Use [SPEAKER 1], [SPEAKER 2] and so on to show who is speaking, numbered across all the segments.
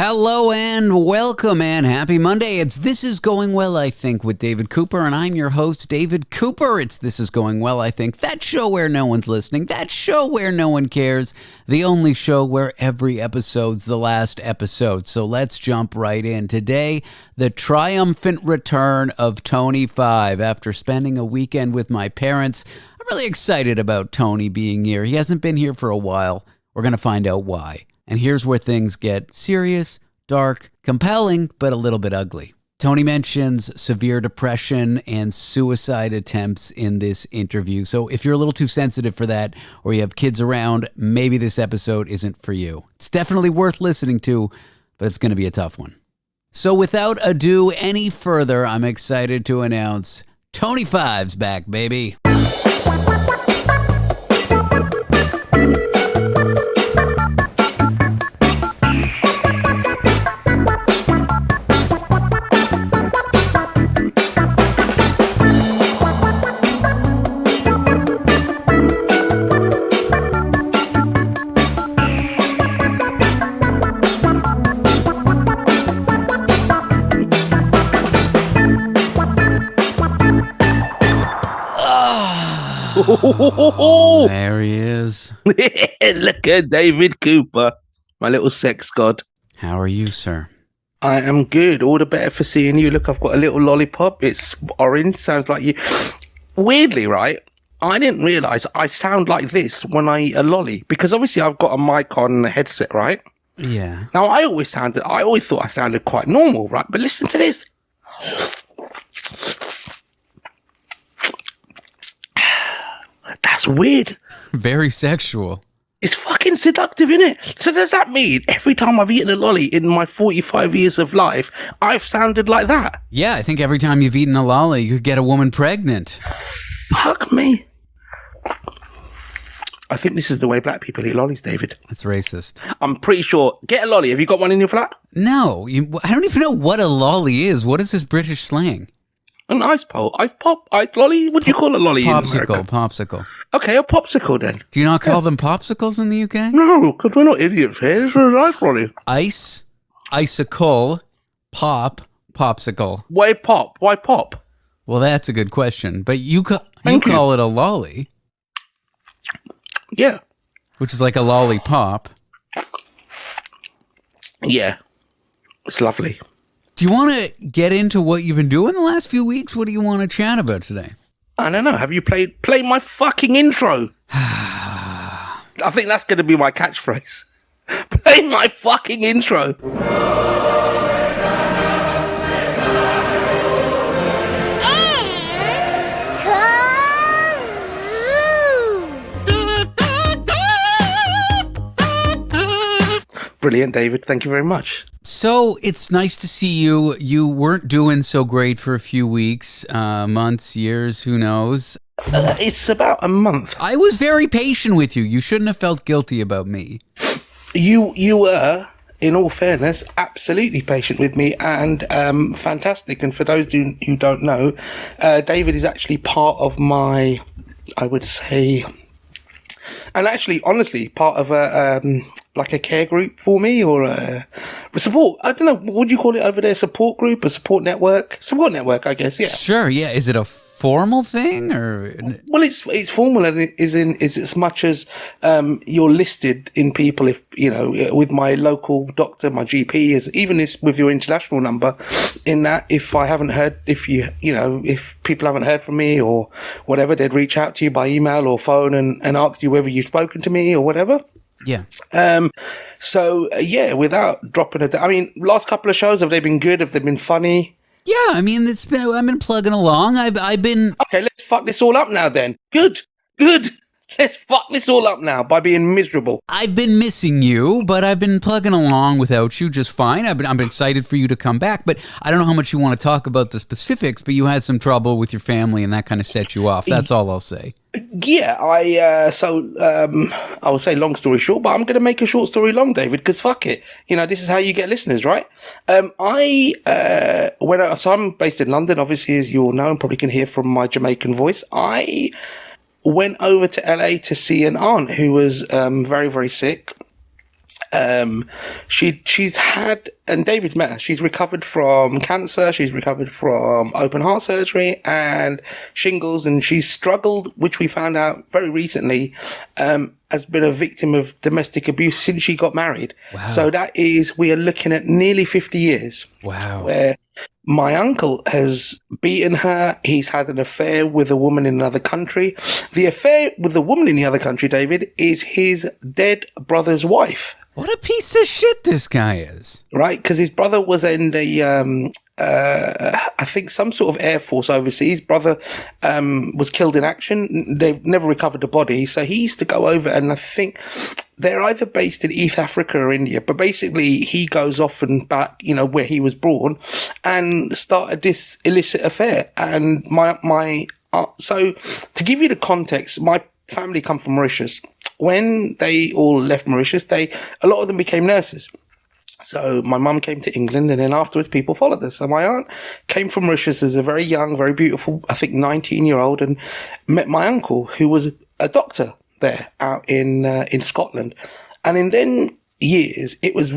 [SPEAKER 1] Hello and welcome and happy Monday. It's This Is Going Well, I Think, with David Cooper, and I'm your host, David Cooper. It's This Is Going Well, I Think, that show where no one's listening, that show where no one cares, the only show where every episode's the last episode. So let's jump right in. Today, the triumphant return of Tony 5. After spending a weekend with my parents, I'm really excited about Tony being here. He hasn't been here for a while. We're going to find out why. And here's where things get serious, dark, compelling, but a little bit ugly. Tony mentions severe depression and suicide attempts in this interview. So if you're a little too sensitive for that, or you have kids around, maybe this episode isn't for you. It's definitely worth listening to, but it's going to be a tough one. So without ado any further, I'm excited to announce Tony 5's back, baby. There he is.
[SPEAKER 2] Look at David Cooper, my little sex god.
[SPEAKER 1] How are you, sir?
[SPEAKER 2] I am good. All the better for seeing you. Look, I've got a little lollipop. It's orange. Sounds like you. Weirdly, right? I didn't realise I sound like this when I eat a lolly, because obviously I've got a mic on a headset, right?
[SPEAKER 1] Yeah.
[SPEAKER 2] Now, I always thought I sounded quite normal, right? But listen to this. That's weird.
[SPEAKER 1] Very sexual.
[SPEAKER 2] It's fucking seductive, innit? So does that mean every time I've eaten a lolly in my 45 years of life, I've sounded like that?
[SPEAKER 1] Yeah, I think every time you've eaten a lolly, you could get a woman pregnant.
[SPEAKER 2] Fuck me. I think this is the way black people eat lollies, David.
[SPEAKER 1] That's racist.
[SPEAKER 2] I'm pretty sure. Get a lolly. Have you got one in your flat?
[SPEAKER 1] No, I don't even know what a lolly is. What is this British slang?
[SPEAKER 2] An ice pole. Ice pop? Ice lolly? What do you call a lolly in America?
[SPEAKER 1] Popsicle.
[SPEAKER 2] Okay, a popsicle then.
[SPEAKER 1] Do you not call them popsicles in the UK?
[SPEAKER 2] No, because we're not idiots here. This is ice lolly.
[SPEAKER 1] Ice, icicle, pop, popsicle.
[SPEAKER 2] Why pop? Why pop?
[SPEAKER 1] Well, that's a good question. But you call it a lolly.
[SPEAKER 2] Yeah.
[SPEAKER 1] Which is like a lollipop.
[SPEAKER 2] Yeah. It's lovely.
[SPEAKER 1] Do you want to get into what you've been doing the last few weeks? What do you want to chat about today?
[SPEAKER 2] I don't know. Have you played my fucking intro? I think that's going to be my catchphrase. Play my fucking intro. Brilliant, David. Thank you very much.
[SPEAKER 1] So it's nice to see you. You weren't doing so great for a few weeks, months, years, who knows?
[SPEAKER 2] It's about a month.
[SPEAKER 1] I was very patient with you. You shouldn't have felt guilty about me.
[SPEAKER 2] You were, in all fairness, absolutely patient with me and fantastic. And for those who don't know, David is actually part of my, I would say, and actually, honestly, part of like a care group for me, or a support. I don't know. What would you call it over there? Support group, a support network? Support network, I guess. Yeah.
[SPEAKER 1] Sure. Yeah. Is it a formal thing or?
[SPEAKER 2] Well, it's formal, and it is as much as you're listed in people. If you know, with my local doctor, my GP is even with your international number. In that, if people haven't heard from me or whatever, they'd reach out to you by email or phone and ask you whether you've spoken to me or whatever.
[SPEAKER 1] Yeah.
[SPEAKER 2] Without dropping it, I mean, last couple of shows, have they been good? Have they been funny?
[SPEAKER 1] Yeah, I mean, I've been plugging along. I've been.
[SPEAKER 2] Okay, let's fuck this all up now then. Good. Let's fuck this all up now by being miserable.
[SPEAKER 1] I've been missing you, but I've been plugging along without you just fine. I'm excited for you to come back, but I don't know how much you want to talk about the specifics, but you had some trouble with your family and that kind of set you off. That's all I'll say.
[SPEAKER 2] Yeah, I will say long story short, but I'm going to make a short story long, David, because fuck it. You know, this is how you get listeners, right? So I'm based in London, obviously, as you all know, and probably can hear from my Jamaican voice. I went over to LA to see an aunt who was very, very sick. She's had, and David's met her, she's recovered from cancer, she's recovered from open heart surgery and shingles, and she's struggled, which we found out very recently, has been a victim of domestic abuse since she got married.
[SPEAKER 1] Wow.
[SPEAKER 2] So we are looking at nearly 50 years.
[SPEAKER 1] Wow.
[SPEAKER 2] Where my uncle has beaten her. He's had an affair with a woman in another country. The affair with the woman in the other country, David, is his dead brother's wife.
[SPEAKER 1] What a piece of shit this guy is.
[SPEAKER 2] Right, because his brother was in the, I think, some sort of air force overseas. Brother was killed in action. They've never recovered the body. So he used to go over, and I think they're either based in East Africa or India. But basically, he goes off and back, where he was born, and started this illicit affair. And so to give you the context, my family come from Mauritius. When they all left Mauritius, a lot of them became nurses. So my mum came to England, and then afterwards people followed us. So my aunt came from Mauritius as a very young, very beautiful, I think 19-year-old, and met my uncle, who was a doctor there out in Scotland. And in then years, it was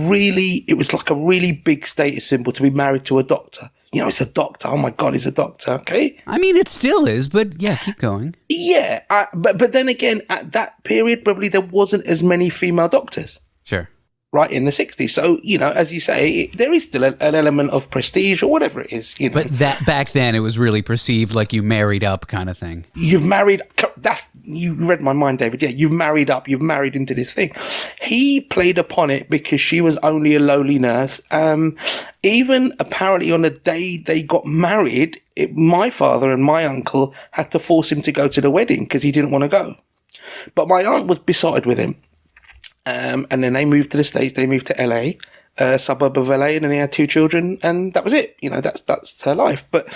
[SPEAKER 2] like a really big status symbol to be married to a doctor. It's a doctor. Oh my God, he's a doctor. Okay.
[SPEAKER 1] I mean, it still is, but yeah, keep going.
[SPEAKER 2] Yeah. But then again, at that period, probably there wasn't as many female doctors.
[SPEAKER 1] Sure.
[SPEAKER 2] Right in the 60s. So, as you say, there is still an element of prestige or whatever it is,
[SPEAKER 1] But that back then it was really perceived like you married up kind of thing.
[SPEAKER 2] You read my mind, David. Yeah, you've married up, you've married into this thing. He played upon it because she was only a lowly nurse. Even apparently on the day they got married, my father and my uncle had to force him to go to the wedding because he didn't want to go. But my aunt was besotted with him. And then they moved to the States. They moved to LA, a suburb of LA, and then they had 2 children, and that was it. That's her life. But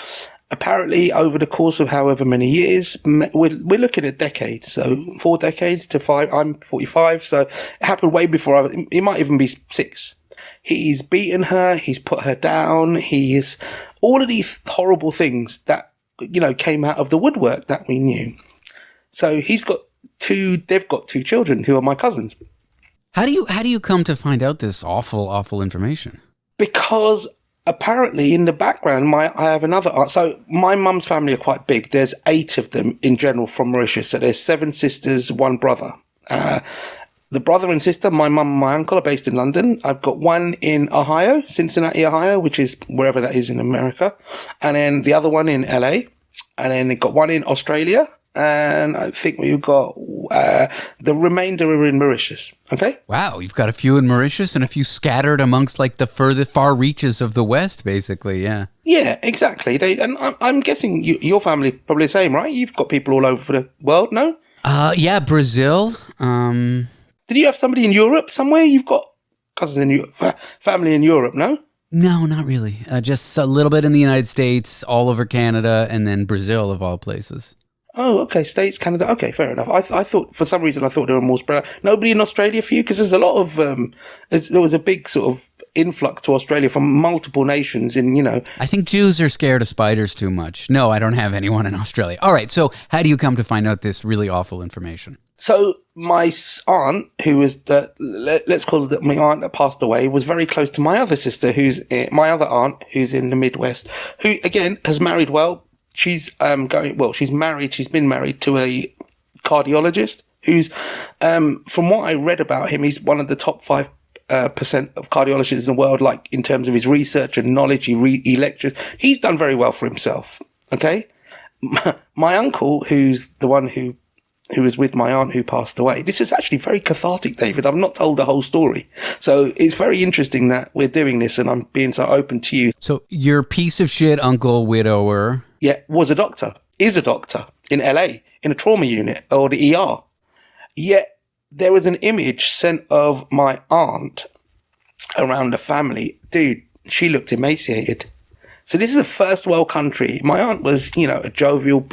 [SPEAKER 2] apparently, over the course of however many years, we're looking at decades. So 4 decades to 5. I'm 45, so it happened way before. It might even be 6. He's beaten her. He's put her down. He's all of these horrible things that came out of the woodwork that we knew. So he's got 2. They've got 2 children who are my cousins.
[SPEAKER 1] How do you come to find out this awful information?
[SPEAKER 2] Because apparently in the background, I have another aunt. So my mum's family are quite big. There's 8 of them in general from Mauritius. So there's 7 sisters, 1 brother. The brother and sister, my mum and my uncle, are based in London. I've got one in Ohio, Cincinnati, Ohio, which is wherever that is in America. And then the other one in LA. And then they've got one in Australia. And I think we've got the remainder are in Mauritius. Okay.
[SPEAKER 1] Wow, you've got a few in Mauritius and a few scattered amongst like the far reaches of the West, basically. Yeah. Yeah,
[SPEAKER 2] exactly. And I'm guessing your family probably the same, right? You've got people all over the world, no?
[SPEAKER 1] Yeah, Brazil.
[SPEAKER 2] Did you have somebody in Europe somewhere? You've got cousins in Europe, family in Europe, no?
[SPEAKER 1] No, not really. Just a little bit in the United States, all over Canada, and then Brazil of all places.
[SPEAKER 2] Oh, okay. States, Canada. Okay, fair enough. I thought, for some reason, there were more spread. Nobody in Australia for you? Because there's a lot of, there was a big sort of influx to Australia from multiple nations
[SPEAKER 1] I think Jews are scared of spiders too much. No, I don't have anyone in Australia. All right, so how do you come to find out this really awful information?
[SPEAKER 2] So my aunt, who was let's call it my aunt that passed away, was very close to my other sister, my other aunt, who's in the Midwest, who, again, has married well. She's she's married. She's been married to a cardiologist who's, from what I read about him, he's one of the top 5% of cardiologists in the world, like in terms of his research and knowledge. He lectures. He's done very well for himself. Okay. My uncle, who's the one who was with my aunt who passed away. This is actually very cathartic, David. I've not told the whole story. So it's very interesting that we're doing this and I'm being so open to you.
[SPEAKER 1] So your piece of shit uncle widower...
[SPEAKER 2] Yeah, is a doctor in LA, in a trauma unit or the ER. Yet there was an image sent of my aunt around the family. Dude, she looked emaciated. So this is a first world country. My aunt was, a jovial,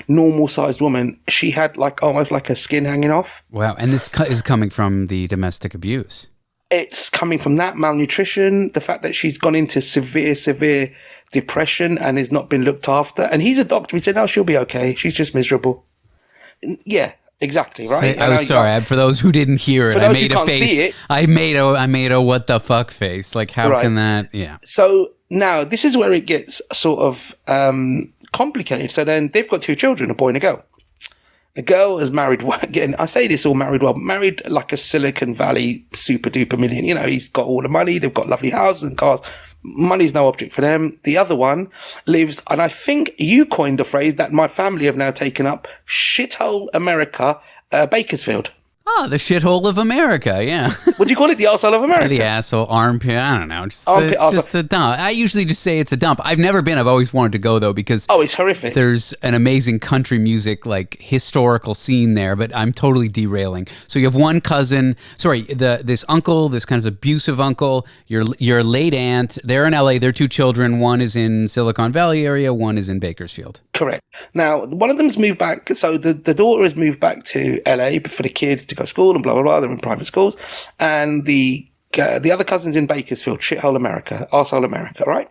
[SPEAKER 2] normal sized woman. She had almost like her skin hanging off.
[SPEAKER 1] Wow. And this is coming from the domestic abuse.
[SPEAKER 2] It's coming from that malnutrition, the fact that she's gone into severe depression and has not been looked after. And he's a doctor. He said, no, she'll be okay. She's just miserable. Yeah. exactly, right?
[SPEAKER 1] Oh, sorry. For those who didn't hear it,
[SPEAKER 2] For
[SPEAKER 1] I
[SPEAKER 2] those who
[SPEAKER 1] made a
[SPEAKER 2] can't
[SPEAKER 1] face.
[SPEAKER 2] see it.
[SPEAKER 1] I made a what the fuck face. Like, how
[SPEAKER 2] Right.
[SPEAKER 1] can that? Yeah.
[SPEAKER 2] So now this is where it gets sort of complicated. So then they've got 2 children, a boy and a girl. The girl is married, again, I say this all married well, married like a Silicon Valley super duper million. You know, he's got all the money, they've got lovely houses and cars. Money's no object for them. The other one lives, and I think you coined a phrase that my family have now taken up, shithole America, Bakersfield.
[SPEAKER 1] Oh, the shithole of America, yeah.
[SPEAKER 2] What do you call it? The arsehole of America?
[SPEAKER 1] The asshole armpit, I don't know.
[SPEAKER 2] Armpit,
[SPEAKER 1] It's
[SPEAKER 2] arsehole.
[SPEAKER 1] just a dump. I usually just say it's a dump. I've never been. I've always wanted to go, though, because
[SPEAKER 2] Oh, it's horrific.
[SPEAKER 1] there's an amazing country music, like, historical scene there, but I'm totally derailing. So you have one cousin, this uncle, this kind of abusive uncle, your late aunt. They're in LA. They're 2 children. One is in Silicon Valley area. One is in Bakersfield.
[SPEAKER 2] Correct. Now, one of them's moved back. So the daughter has moved back to LA for the kids to go to school and blah, blah, blah. They're in private schools. And the other cousin's in Bakersfield, shithole America, arsehole America, right?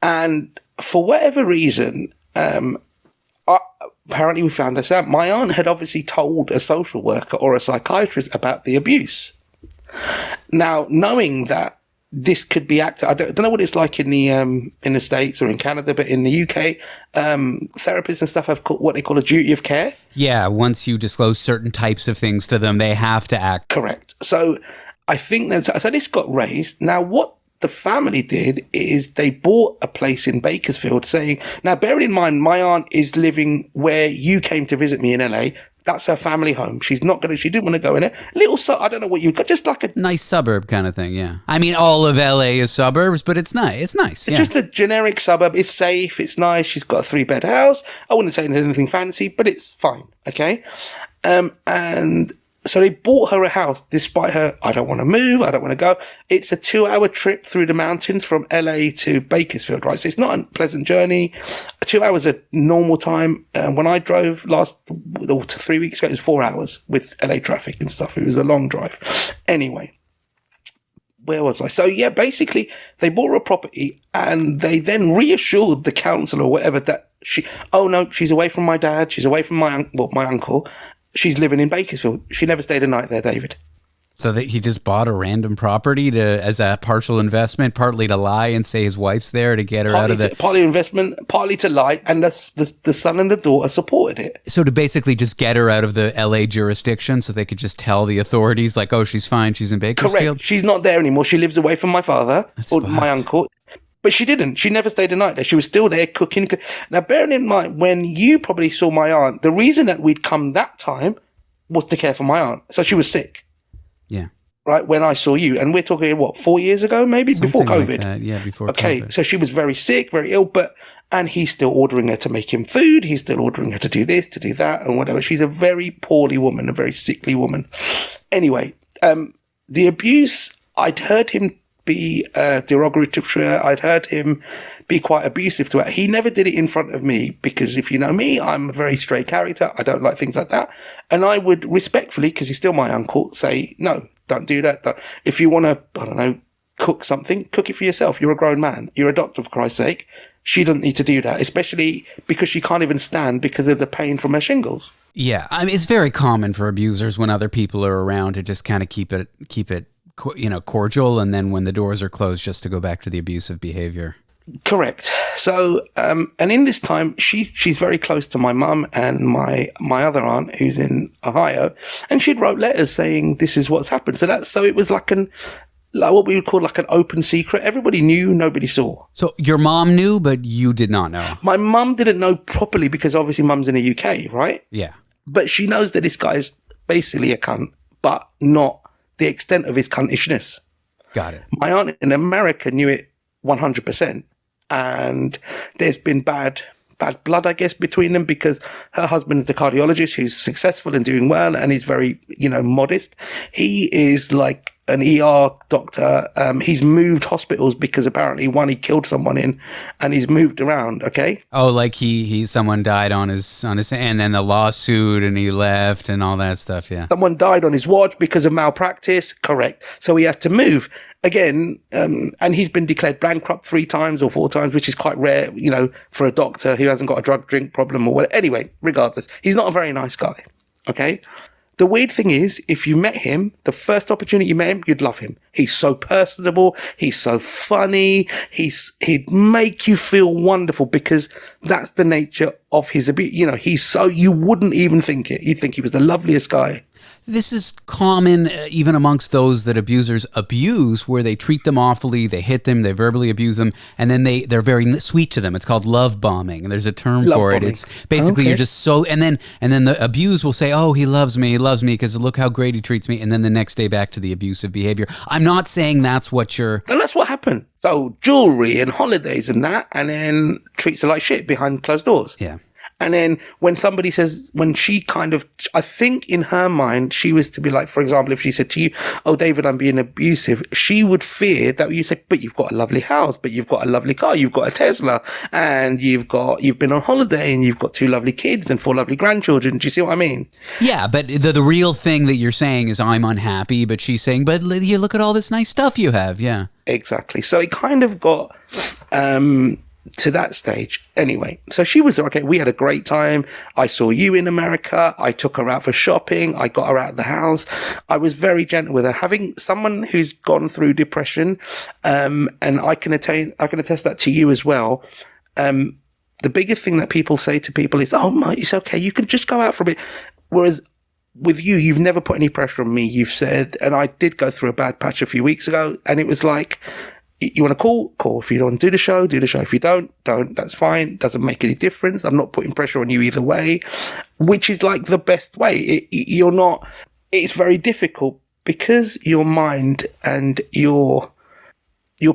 [SPEAKER 2] And for whatever reason, apparently we found this out. My aunt had obviously told a social worker or a psychiatrist about the abuse. Now, knowing that this could be acted, I don't know what it's like in the States or in Canada, but in the UK, therapists and stuff have what they call a duty of care.
[SPEAKER 1] Yeah, once you disclose certain types of things to them, they have to act.
[SPEAKER 2] Correct. So I think that, so this got raised. Now, what the family did is they bought a place in Bakersfield saying, now bearing in mind, my aunt is living where you came to visit me in LA. That's her family home. She didn't want to go in it. I don't know what you got, just like a
[SPEAKER 1] Nice suburb kind of thing, yeah. I mean, all of LA is suburbs, but it's nice. It's nice.
[SPEAKER 2] It's just a generic suburb. It's safe. It's nice. She's got a 3-bed house. I wouldn't say anything fancy, but it's fine. Okay. And so they bought her a house despite her, I don't want to move. I don't want to go. It's a 2-hour trip through the mountains from LA to Bakersfield, right? So it's not a pleasant journey. 2 hours a normal time. When I drove 3 weeks ago, it was 4 hours with LA traffic and stuff. It was a long drive. Anyway. Where was I? So yeah, basically they bought her a property and they then reassured the council or whatever that she's away from my dad. She's away from my uncle. She's living in Bakersfield. She never stayed a night there, David.
[SPEAKER 1] So that he just bought a random property as a partial investment, partly to lie and say his wife's there to get her out of the...
[SPEAKER 2] Partly investment, partly to lie, and the son and the daughter supported it.
[SPEAKER 1] So to basically just get her out of the LA jurisdiction so they could just tell the authorities, like, oh, she's fine, she's in Bakersfield?
[SPEAKER 2] Correct. She's not there anymore. She lives away from my father, my uncle. But she didn't. She never stayed a night there. She was still there cooking. Now, bearing in mind, when you probably saw my aunt, the reason that we'd come that time was to care for my aunt. So she was sick.
[SPEAKER 1] Yeah.
[SPEAKER 2] Right, when I saw you. And we're talking, 4 years ago, maybe?
[SPEAKER 1] Something
[SPEAKER 2] before COVID.
[SPEAKER 1] like that. Yeah, before COVID.
[SPEAKER 2] Okay, so she was very sick, very ill, and he's still ordering her to make him food. He's still ordering her to do this, to do that, and whatever. She's a very poorly woman, a very sickly woman. Anyway, the abuse, I'd heard him be derogative to her. I'd heard him be quite abusive to her. He never did it in front of me because if you know me, I'm a very straight character. I don't like things like that. And I would respectfully, because he's still my uncle, say, no, don't do that. If you want to, I don't know, cook something, cook it for yourself. You're a grown man. You're a doctor, for Christ's sake. She doesn't need to do that, especially because she can't even stand because of the pain from her shingles.
[SPEAKER 1] Yeah, I mean, it's very common for abusers when other people are around to just kind of keep it cordial, and then when the doors are closed, just to go back to the abusive behavior.
[SPEAKER 2] Correct. So, and in this time, she's very close to my mum and my other aunt who's in Ohio, and she'd wrote letters saying this is what's happened. So it was like what we would call like an open secret. Everybody knew, nobody saw.
[SPEAKER 1] So your mom knew, but you did not know.
[SPEAKER 2] My mum didn't know properly because obviously mum's in the UK, right?
[SPEAKER 1] Yeah.
[SPEAKER 2] But she knows that this guy's basically a cunt, but not the extent of his cuntishness.
[SPEAKER 1] Got it.
[SPEAKER 2] My aunt in America knew it 100%. And there's been bad blood, I guess, between them because her husband's the cardiologist who's successful and doing well and he's very, modest. He is like an ER doctor. He's moved hospitals because apparently he killed someone in and he's moved around, okay?
[SPEAKER 1] Oh, like someone died on his, and then the lawsuit and he left and all that stuff, yeah.
[SPEAKER 2] Someone died on his watch because of malpractice, correct. So he had to move. Again, and he's been declared bankrupt 3 times or 4 times, which is quite rare, for a doctor who hasn't got a drug drink problem or whatever. Anyway, regardless, he's not a very nice guy. Okay. The weird thing is, if you met him, the first opportunity you met him, you'd love him. He's so personable. He's so funny. He'd make you feel wonderful because that's the nature of his abuse. You know, you wouldn't even think it. You'd think he was the loveliest guy.
[SPEAKER 1] This is common even amongst those that abusers abuse, where they treat them awfully, they hit them, they verbally abuse them, and then they're very sweet to them. It's called love bombing, and there's a term for it. It's basically you're just so, and then the abused will say, "Oh, he loves me because look how great he treats me," and then the next day back to the abusive behavior. I'm not saying that's what you're,
[SPEAKER 2] and that's what happened. So jewelry and holidays and that, and then treats her like shit behind closed doors.
[SPEAKER 1] Yeah.
[SPEAKER 2] And then when somebody says, when she kind of, I think in her mind, she was to be like, for example, if she said to you, "Oh, David, I'm being abusive," she would fear that you say, "But you've got a lovely house, but you've got a lovely car, you've got a Tesla, and you've been on holiday, and you've got 2 lovely kids and 4 lovely grandchildren." Do you see what I mean?
[SPEAKER 1] Yeah, but the real thing that you're saying is, "I'm unhappy," but she's saying, "But Lydia, look at all this nice stuff you have." Yeah.
[SPEAKER 2] Exactly. So it kind of got, to that stage. Anyway, so she was okay. We had a great time. I saw you in America. I took her out for shopping. I got her out of the house. I was very gentle with her. Having someone who's gone through depression, and I can attest that to you as well. The biggest thing that people say to people is, "Oh my, it's okay. You can just go out for a bit." Whereas with you, you've never put any pressure on me. You've said, and I did go through a bad patch a few weeks ago, and it was like, you want to call. If you don't do the show, do the show. If you don't, that's fine. Doesn't make any difference. I'm not putting pressure on you either way, which is like the best way. It's very difficult because your mind and your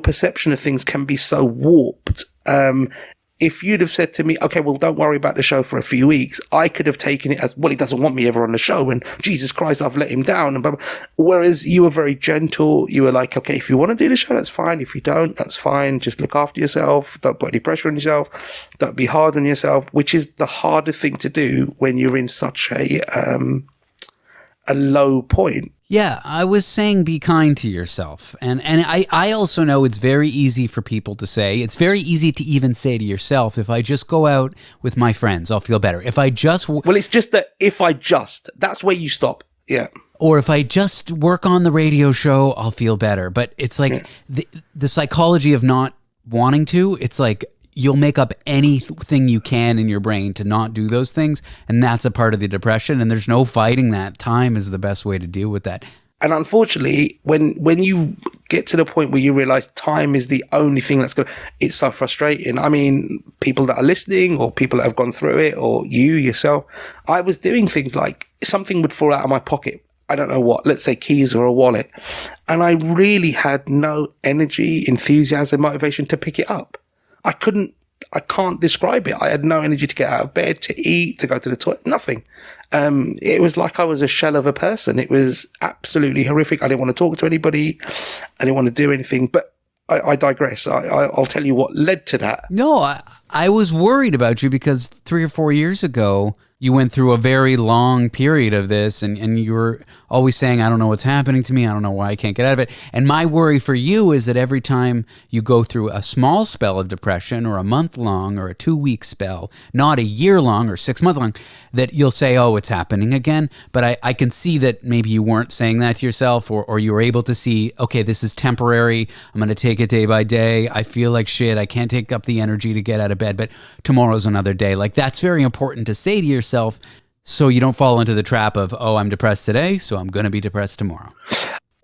[SPEAKER 2] perception of things can be so warped. If you'd have said to me, "Okay, well, don't worry about the show for a few weeks," I could have taken it as, "Well, he doesn't want me ever on the show, and Jesus Christ, I've let him down." And blah, blah. Whereas you were very gentle. You were like, "Okay, if you want to do the show, that's fine. If you don't, that's fine. Just look after yourself. Don't put any pressure on yourself. Don't be hard on yourself," which is the harder thing to do when you're in such a low point.
[SPEAKER 1] Yeah, I was saying be kind to yourself. And I also know it's very easy for people to say. It's very easy to even say to yourself, "If I just go out with my friends, I'll feel better. If I just..."
[SPEAKER 2] Well, it's just that that's where you stop. Yeah.
[SPEAKER 1] Or if I just work on the radio show, I'll feel better. But it's like the psychology of not wanting to, it's like you'll make up anything you can in your brain to not do those things. And that's a part of the depression. And there's no fighting that. Time is the best way to deal with that.
[SPEAKER 2] And unfortunately, when you get to the point where you realize time is the only thing that's going to, it's so frustrating. I mean, people that are listening or people that have gone through it or you yourself, I was doing things like something would fall out of my pocket. I don't know what, let's say keys or a wallet. And I really had no energy, enthusiasm, motivation to pick it up. I can't describe it. I had no energy to get out of bed, to eat, to go to the toilet, nothing. It was like I was a shell of a person. It was absolutely horrific. I didn't want to talk to anybody. I didn't want to do anything, but I digress. I'll tell you what led to that.
[SPEAKER 1] No, I was worried about you because 3 or 4 years ago, you went through a very long period of this and you were always saying, "I don't know what's happening to me. I don't know why I can't get out of it." And my worry for you is that every time you go through a small spell of depression or a month long or a 2-week spell, not a year long or 6-month long, that you'll say, "Oh, it's happening again." But I can see that maybe you weren't saying that to yourself or you were able to see, okay, this is temporary. I'm going to take it day by day. I feel like shit. I can't take up the energy to get out of bed, but tomorrow's another day. Like that's very important to say to yourself so you don't fall into the trap of, "Oh, I'm depressed today, so I'm going to be depressed tomorrow."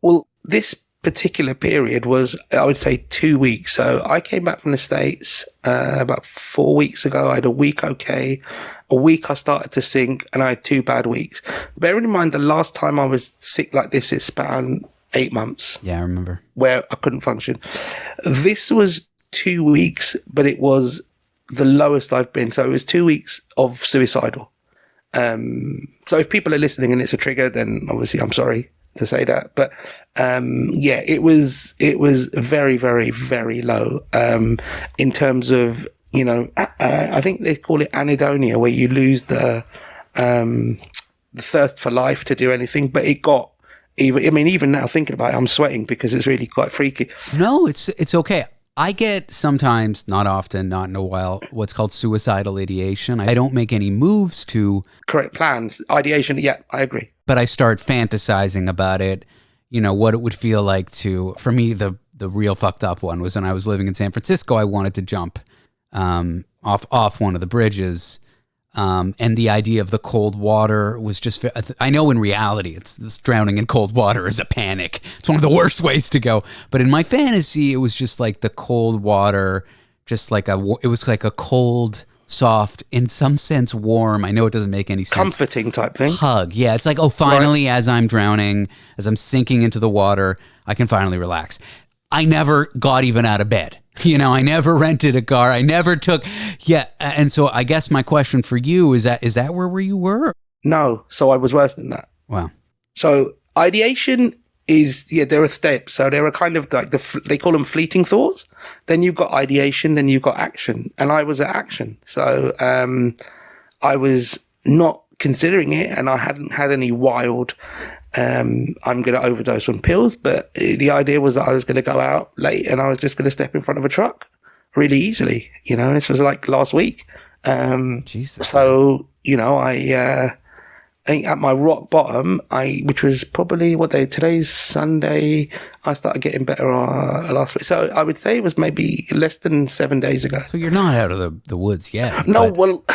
[SPEAKER 2] Well, this particular period was, I would say, 2 weeks. So I came back from the States about 4 weeks ago. I had a week okay. A week I started to sink and I had 2 bad weeks. Bearing in mind the last time I was sick like this, it spanned 8 months.
[SPEAKER 1] Yeah, I remember.
[SPEAKER 2] Where I couldn't function. This was 2 weeks, but it was the lowest I've been. So it was 2 weeks of suicidal. So if people are listening and it's a trigger, then obviously I'm sorry to say that. But yeah, it was very, very, very low in terms of, you know, I think they call it anhedonia, where you lose the thirst for life to do anything. But it got even now thinking about it, I'm sweating because it's really quite freaky.
[SPEAKER 1] No, it's okay. I get sometimes, not often, not in a while, what's called suicidal ideation. I don't make any moves to...
[SPEAKER 2] Correct plans, ideation. Yeah, I agree.
[SPEAKER 1] But I start fantasizing about it, what it would feel like to... For me, the real fucked up one was when I was living in San Francisco. I wanted to jump off one of the bridges. And the idea of the cold water was just... I know in reality, it's drowning in cold water is a panic. It's one of the worst ways to go. But in my fantasy, it was just like the cold water, just like it was like a cold, soft, in some sense warm. I know it doesn't make any sense.
[SPEAKER 2] Comforting type thing.
[SPEAKER 1] Hug. Yeah, it's like, oh, finally, as I'm drowning, as I'm sinking into the water, I can finally relax. I never got even out of bed. I never rented a car. I never took. Yeah. And so I guess my question for you is that where you were?
[SPEAKER 2] No. So I was worse than that.
[SPEAKER 1] Wow.
[SPEAKER 2] So ideation is, there are steps. So there are kind of like they call them fleeting thoughts. Then you've got ideation, then you've got action. And I was at action. So I was not considering it, and I hadn't had any wild I'm going to overdose on pills, but the idea was that I was going to go out late and I was just going to step in front of a truck really easily. This was like last week.
[SPEAKER 1] Jesus.
[SPEAKER 2] So, I think at my rock bottom, which was probably today's Sunday, I started getting better last week. So I would say it was maybe less than 7 days ago.
[SPEAKER 1] So you're not out of the woods yet.
[SPEAKER 2] No, well,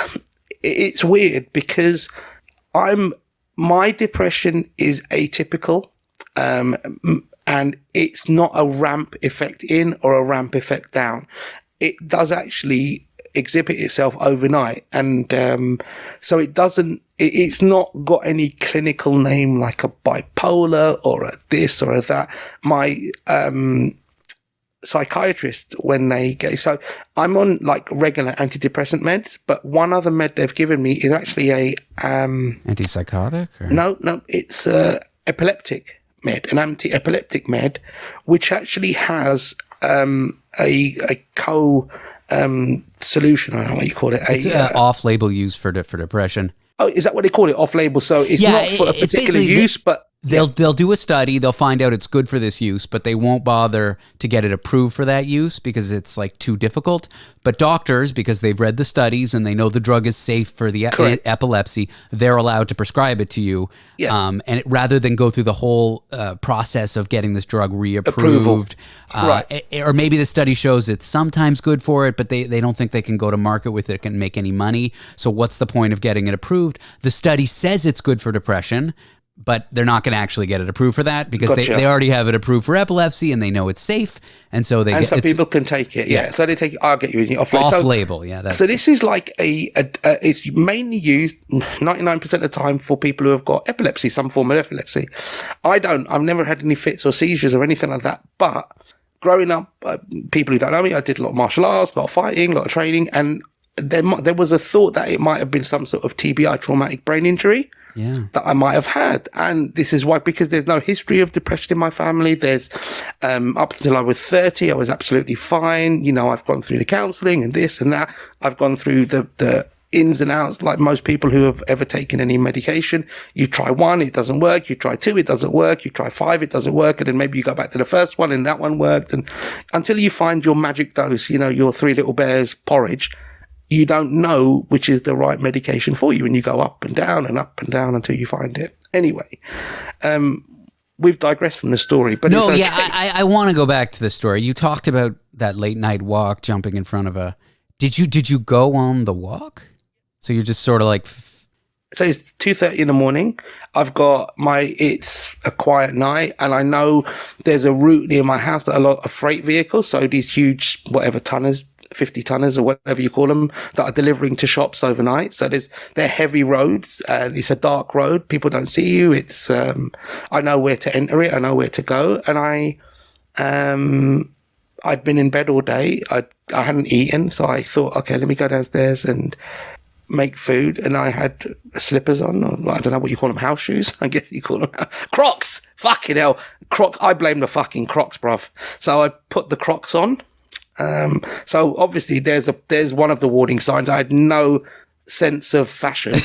[SPEAKER 2] it's weird because my depression is atypical, and it's not a ramp effect in or a ramp effect down. It does actually exhibit itself overnight, and so it's not got any clinical name like a bipolar or a this or a that. My psychiatrist, when they get, so I'm on like regular antidepressant meds, but one other med they've given me is actually a
[SPEAKER 1] antipsychotic or?
[SPEAKER 2] No, it's epileptic med, an anti-epileptic med, which actually has a solution. I don't know what you call it.
[SPEAKER 1] It's off-label use for depression.
[SPEAKER 2] Oh, is that what they call it? Off-label. So it's not for a particular use, but
[SPEAKER 1] they'll do a study. They'll find out it's good for this use, but they won't bother to get it approved for that use because it's like too difficult. But doctors, because they've read the studies and they know the drug is safe for the epilepsy, they're allowed to prescribe it to you.
[SPEAKER 2] Yeah.
[SPEAKER 1] And rather than go through the whole process of getting this drug reapproved,
[SPEAKER 2] right.
[SPEAKER 1] Or maybe the study shows it's sometimes good for it, but they don't think they can go to market with it and make any money. So what's the point of getting it approved? The study says it's good for depression, but they're not going to actually get it approved for that because they already have it approved for epilepsy and they know it's safe. And so
[SPEAKER 2] people can take it. Yeah. So they take it. I'll get you
[SPEAKER 1] off-label. Yeah.
[SPEAKER 2] So this is like it's mainly used 99% of the time for people who have got epilepsy, some form of epilepsy. I've never had any fits or seizures or anything like that. But growing up, people who don't know me, I did a lot of martial arts, a lot of fighting, a lot of training. And there was a thought that it might have been some sort of TBI, traumatic brain injury.
[SPEAKER 1] Yeah.
[SPEAKER 2] That I might have had. And this is why, because there's no history of depression in my family. There's, up until I was 30, I was absolutely fine. I've gone through the counseling and this and that. I've gone through the ins and outs, like most people who have ever taken any medication. You try one, it doesn't work. You try two, it doesn't work. You try five, it doesn't work. And then maybe you go back to the first one and that one worked. And until you find your magic dose, your Three Little Bears porridge, you don't know which is the right medication for you, and you go up and down until you find it. Anyway, we've digressed from the story, but
[SPEAKER 1] no,
[SPEAKER 2] it's okay.
[SPEAKER 1] yeah, I want to go back to the story. You talked about that late night walk, jumping in front of a. Did you go on the walk? So you're just sort of like.
[SPEAKER 2] So it's 2:30 in the morning. It's a quiet night, and I know there's a route near my house that a lot of freight vehicles, so these huge, whatever tonners, 50 tonners or whatever you call them, that are delivering to shops overnight. So they're heavy roads, and it's a dark road. People don't see you. It's, I know where to enter it. I know where to go. And I'd been in bed all day. I hadn't eaten. So I thought, okay, let me go downstairs and make food. And I had slippers on, or I don't know what you call them, house shoes. I guess you call them Crocs. Fucking hell. I blame the fucking Crocs, bruv. So I put the Crocs on. So obviously there's one of the warning signs. I had no sense of fashion.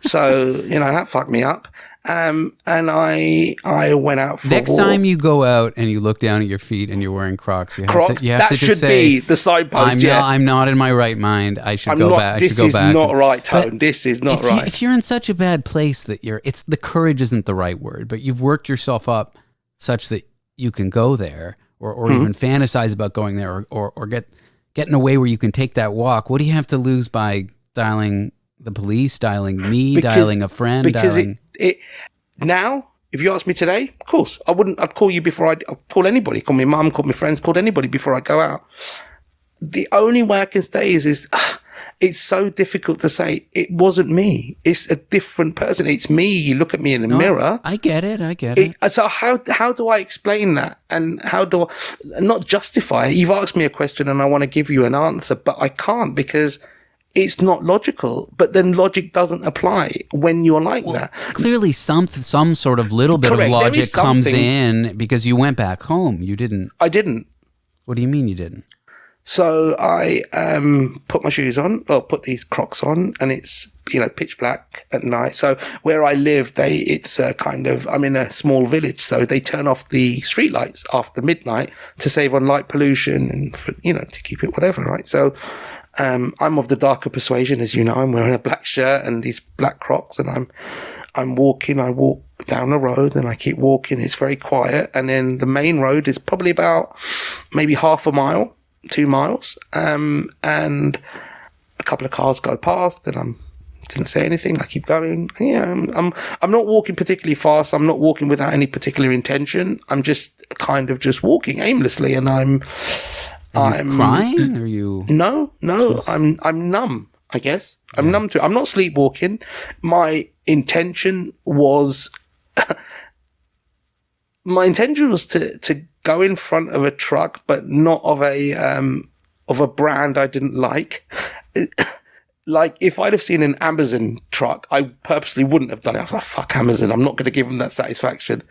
[SPEAKER 2] So, that fucked me up. And I went out for
[SPEAKER 1] Next
[SPEAKER 2] a walk.
[SPEAKER 1] time you go out and you look down at your feet and you're wearing Crocs, you have
[SPEAKER 2] Crocs,
[SPEAKER 1] to, you have
[SPEAKER 2] that
[SPEAKER 1] to just
[SPEAKER 2] should
[SPEAKER 1] say,
[SPEAKER 2] be the signpost.
[SPEAKER 1] I'm not in my right mind. I should go back.
[SPEAKER 2] This is not right, Tone. This is not right.
[SPEAKER 1] If you're in such a bad place that it's the courage isn't the right word, but you've worked yourself up such that you can go there, or even fantasize about going there, or get in a way where you can take that walk. What do you have to lose by dialing the police, dialing me, dialing a friend?
[SPEAKER 2] Because now, if you ask me today, of course, I'd call you before I'd call anybody. Call my mum, call my friends, call anybody before I go out. The only way I can say is it's so difficult to say it wasn't me. It's a different person. It's me. You look at me in the mirror.
[SPEAKER 1] I get it.
[SPEAKER 2] So how do I explain that? And how do I not justify it? You've asked me a question and I want to give you an answer, but I can't because it's not logical. But then logic doesn't apply when you're like that.
[SPEAKER 1] Clearly some sort of little bit
[SPEAKER 2] Correct.
[SPEAKER 1] of logic comes
[SPEAKER 2] something.
[SPEAKER 1] in because you went back home. You didn't.
[SPEAKER 2] I didn't.
[SPEAKER 1] What do you mean you didn't?
[SPEAKER 2] So I put my shoes on, put these Crocs on, and it's, pitch black at night. So where I live, it's I'm in a small village, so they turn off the streetlights after midnight to save on light pollution and, to keep it whatever, right? So I'm of the darker persuasion, as you know. I'm wearing a black shirt and these black Crocs, and I'm walking. I walk down the road and I keep walking. It's very quiet. And then the main road is probably about maybe half a mile, 2 miles. And a couple of cars go past and I didn't say anything. I keep going. Yeah, I'm not walking particularly fast. I'm not walking without any particular intention. I'm just kind of just walking aimlessly, and I'm
[SPEAKER 1] crying? Are you?
[SPEAKER 2] No. I'm numb, I guess. I'm numb to it. I'm not sleepwalking. My intention was to go in front of a truck, but not of a brand I didn't like. Like, if I'd have seen an Amazon truck, I purposely wouldn't have done it. I was like, fuck Amazon, I'm not going to give them that satisfaction.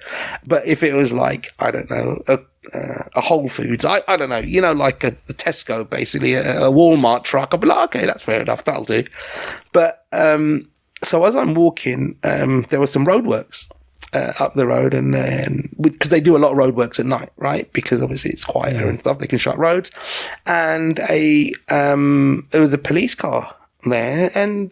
[SPEAKER 2] But if it was like, I don't know, a Whole Foods, I don't know, like a Tesco, basically, a Walmart truck, I'd be like, okay, that's fair enough, that'll do. But so as I'm walking, there were some roadworks up the road, and then because they do a lot of roadworks at night, right? Because obviously it's quieter and stuff, they can shut roads. And there was a police car there, and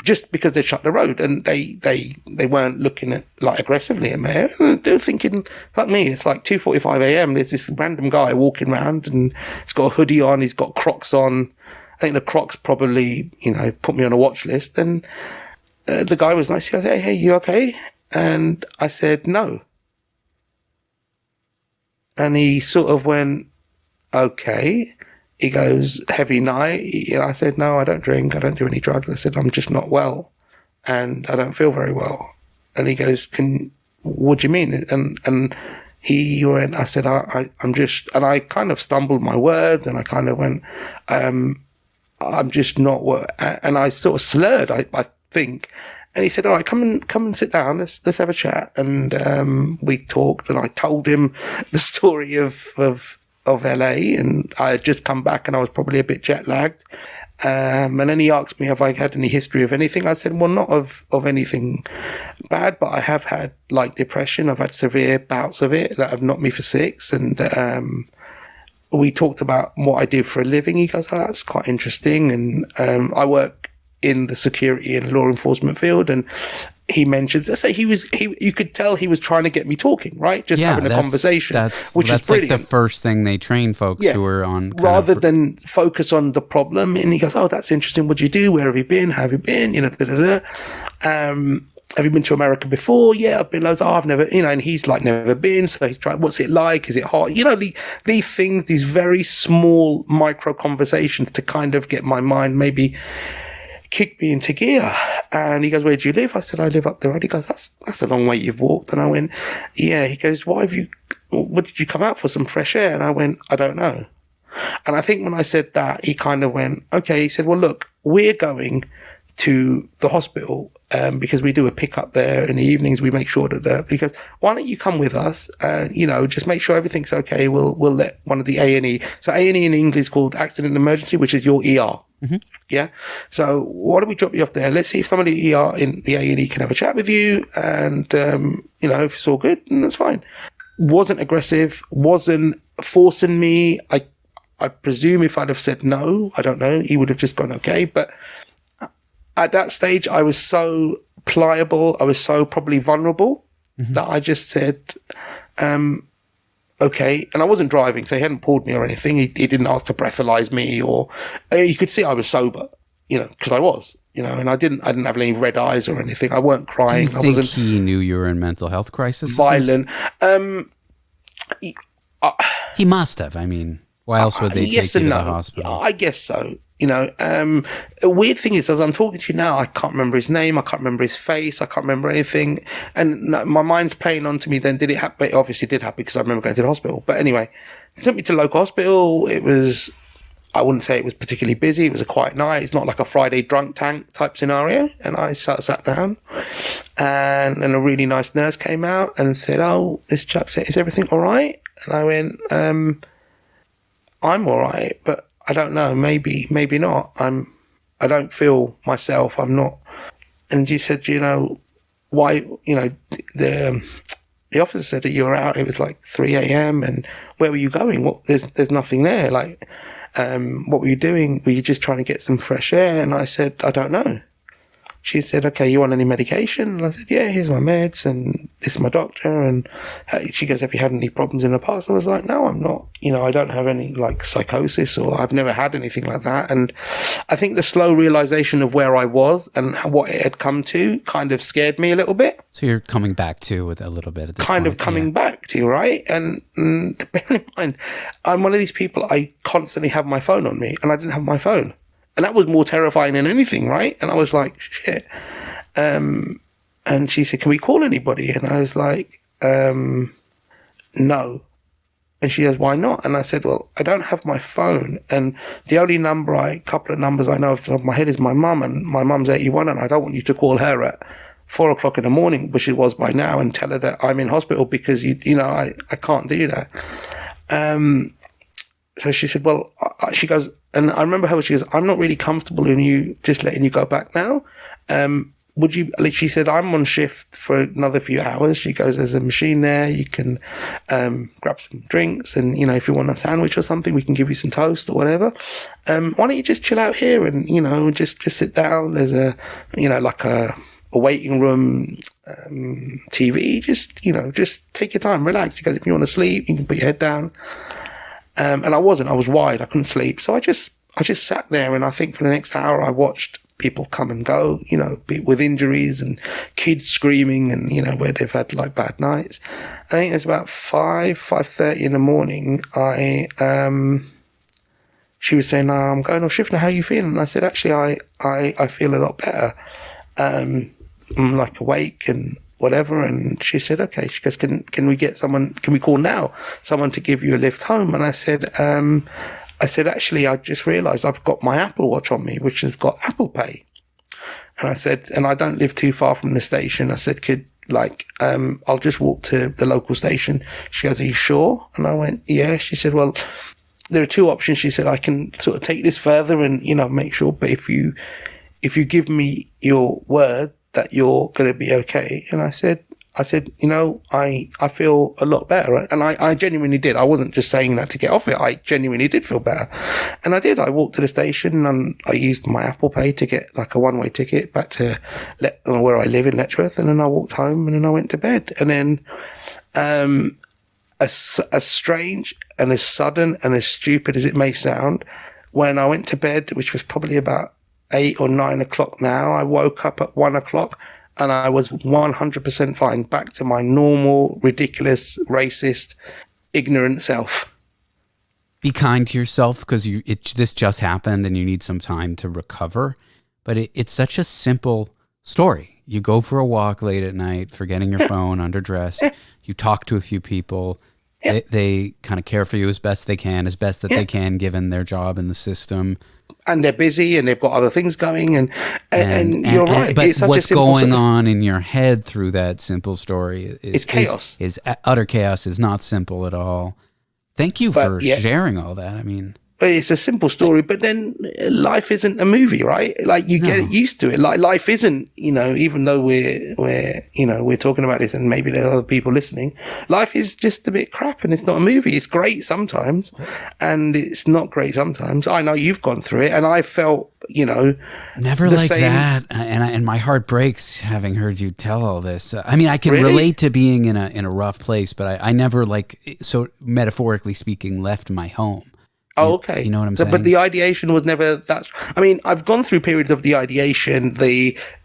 [SPEAKER 2] just because they shut the road, and they weren't looking at, like, aggressively at me. They're thinking, like me, it's like 2:45 a.m. There's this random guy walking around, and he's got a hoodie on, he's got Crocs on. I think the Crocs probably, put me on a watch list. And the guy was nice. He goes, hey, you okay? And I said, no. And he sort of went, okay. He goes, heavy night? I said, no, I don't drink. I don't do any drugs. I said, I'm just not well. And I don't feel very well. And he goes, what do you mean? And he went, I said, I'm just, and I kind of stumbled my words, and I kind of went, I'm just not well. And I sort of slurred, I think. And he said, all right, come and sit down. Let's have a chat. And we talked, and I told him the story of LA, and I had just come back and I was probably a bit jet lagged. And then he asked me if I had any history of anything. I said, well, not of anything bad, but I have had, like, depression. I've had severe bouts of it that have knocked me for 6. And we talked about what I do for a living. He goes, oh, that's quite interesting. And I work in the security and law enforcement field, and he mentioned, so you could tell he was trying to get me talking, right? Just having a conversation, which is brilliant.
[SPEAKER 1] Like the first thing they train folks who are on,
[SPEAKER 2] rather than focus on the problem. And he goes, oh, that's interesting. What do you do? Where have you been? How have you been? Have you been to America before? Yeah, I've been loads. Oh, I've never, and he's like, never been. So he's trying, what's it like? Is it hot? These things, these very small micro conversations to kind of get my mind maybe kicked me into gear. And he goes, where do you live? I said, I live up the road. He goes, that's a long way you've walked. And I went, yeah. He goes, what did you come out for, some fresh air? And I went, I don't know. And I think when I said that, he kind of went, okay. He said, well, look, we're going to the hospital because we do a pickup there in the evenings. We make sure that he goes, why don't you come with us and just make sure everything's okay. We'll let one of the A&E. So A&E in English is called accident and emergency, which is your ER. Yeah. So why don't we drop you off there? Let's see if somebody in the A&E can have a chat with you, and if it's all good, then that's fine. Wasn't aggressive, wasn't forcing me. I presume if I'd have said no, I don't know, he would have just gone okay. But at that stage, I was so pliable, I was so probably vulnerable that I just said, okay. And I wasn't driving, so he hadn't pulled me or anything. He didn't ask to breathalyze me, or you could see I was sober, because I was, and I didn't have any red eyes or anything. I weren't crying.
[SPEAKER 1] Do you think he knew you were in mental health crisis?
[SPEAKER 2] Violent.
[SPEAKER 1] He must have. I mean, why else would they take you to the hospital?
[SPEAKER 2] I guess so. A weird thing is, as I'm talking to you now, I can't remember his name. I can't remember his face. I can't remember anything. And my mind's playing on to me then, did it happen? It obviously did happen because I remember going to the hospital. But anyway, they took me to the local hospital. I wouldn't say it was particularly busy. It was a quiet night. It's not like a Friday drunk tank type scenario. And I sat down, and a really nice nurse came out and said, "Oh, this chap said, is everything all right?" And I went, "I'm all right, but I don't know, maybe not. I don't feel myself. I'm not." And she said, why, the officer said that you were out. It was like 3 a.m. and where were you going? What, there's nothing there. Like, what were you doing? Were you just trying to get some fresh air? And I said, I don't know. She said, okay, you want any medication? And I said, yeah, here's my meds, and this is my doctor. And she goes, have you had any problems in the past? I was like, no, I'm not. I don't have any like psychosis, or I've never had anything like that. And I think the slow realization of where I was and what it had come to kind of scared me a little bit.
[SPEAKER 1] So you're coming back to with a little bit at this
[SPEAKER 2] kind
[SPEAKER 1] point,
[SPEAKER 2] of coming back to, right? And bear in mind, I'm one of these people, I constantly have my phone on me, and I didn't have my phone. And that was more terrifying than anything, right? And I was like, shit. And she said, can we call anybody? And I was like, no. And she goes, why not? And I said, well, I don't have my phone. And the only couple of numbers I know off the top of my head is my mum, and my mum's 81, and I don't want you to call her at 4 o'clock in the morning, which it was by now, and tell her that I'm in hospital because, I can't do that. So she said, well, she goes, and I remember how she goes, I'm not really comfortable in you just letting you go back now. Would you, like she said, I'm on shift for another few hours. She goes, there's a machine there. You can grab some drinks, and, if you want a sandwich or something, we can give you some toast or whatever. Why don't you just chill out here and, just sit down. There's a waiting room, TV. Just take your time, relax. She goes, if you want to sleep, you can put your head down. And I was wide. I couldn't sleep. So I just sat there, and I think for the next hour I watched people come and go, with injuries and kids screaming, and, where they've had like bad nights. I think it was about 5:30 in the morning. She was saying, I'm going off shift now. How are you feeling? And I said, actually, I feel a lot better. I'm like awake and whatever. And she said, okay. She goes, can we get someone, can we call now someone to give you a lift home? And I said, actually, I just realized I've got my Apple Watch on me, which has got Apple Pay. And I said, and I don't live too far from the station. I said, I'll just walk to the local station. She goes, are you sure? And I went, yeah. She said, well, there are two options. She said, I can sort of take this further and, make sure, but if you give me your word that you're going to be okay. And I said, I feel a lot better. And I genuinely did. I wasn't just saying that to get off it. I genuinely did feel better. And I did. I walked to the station, and I used my Apple Pay to get like a one-way ticket back to where I live in Letchworth. And then I walked home, and then I went to bed. And then, as strange and as sudden and as stupid as it may sound, when I went to bed, which was probably about 8 or 9 o'clock now, I woke up at 1 o'clock, and I was 100% fine, back to my normal, ridiculous, racist, ignorant self.
[SPEAKER 1] Be kind to yourself, because this just happened and you need some time to recover. But it's such a simple story. You go for a walk late at night, forgetting your phone, underdressed. You talk to a few people. They kind of care for you as best they can, they can, given their job in the system. And
[SPEAKER 2] they're busy, and they've got other things going, and you're right.
[SPEAKER 1] But
[SPEAKER 2] it's such
[SPEAKER 1] what's
[SPEAKER 2] a simple
[SPEAKER 1] going on in your head through that simple story is
[SPEAKER 2] chaos.
[SPEAKER 1] Is utter chaos. Is not simple at all. Thank you for sharing all that. I mean,
[SPEAKER 2] It's a simple story, but then life isn't a movie, right? Like you get used to it. Like life isn't, even though we're talking about this and maybe there are other people listening, life is just a bit crap and it's not a movie. It's great sometimes and it's not great sometimes. I know you've gone through it and I felt,
[SPEAKER 1] never like that. And my heart breaks having heard you tell all this. I mean, I can
[SPEAKER 2] Really?
[SPEAKER 1] relate to being in a rough place, but I never so metaphorically speaking, left my home.
[SPEAKER 2] Oh, okay.
[SPEAKER 1] You know what I'm saying?
[SPEAKER 2] But the ideation was never that. I mean, I've gone through periods of the ideation.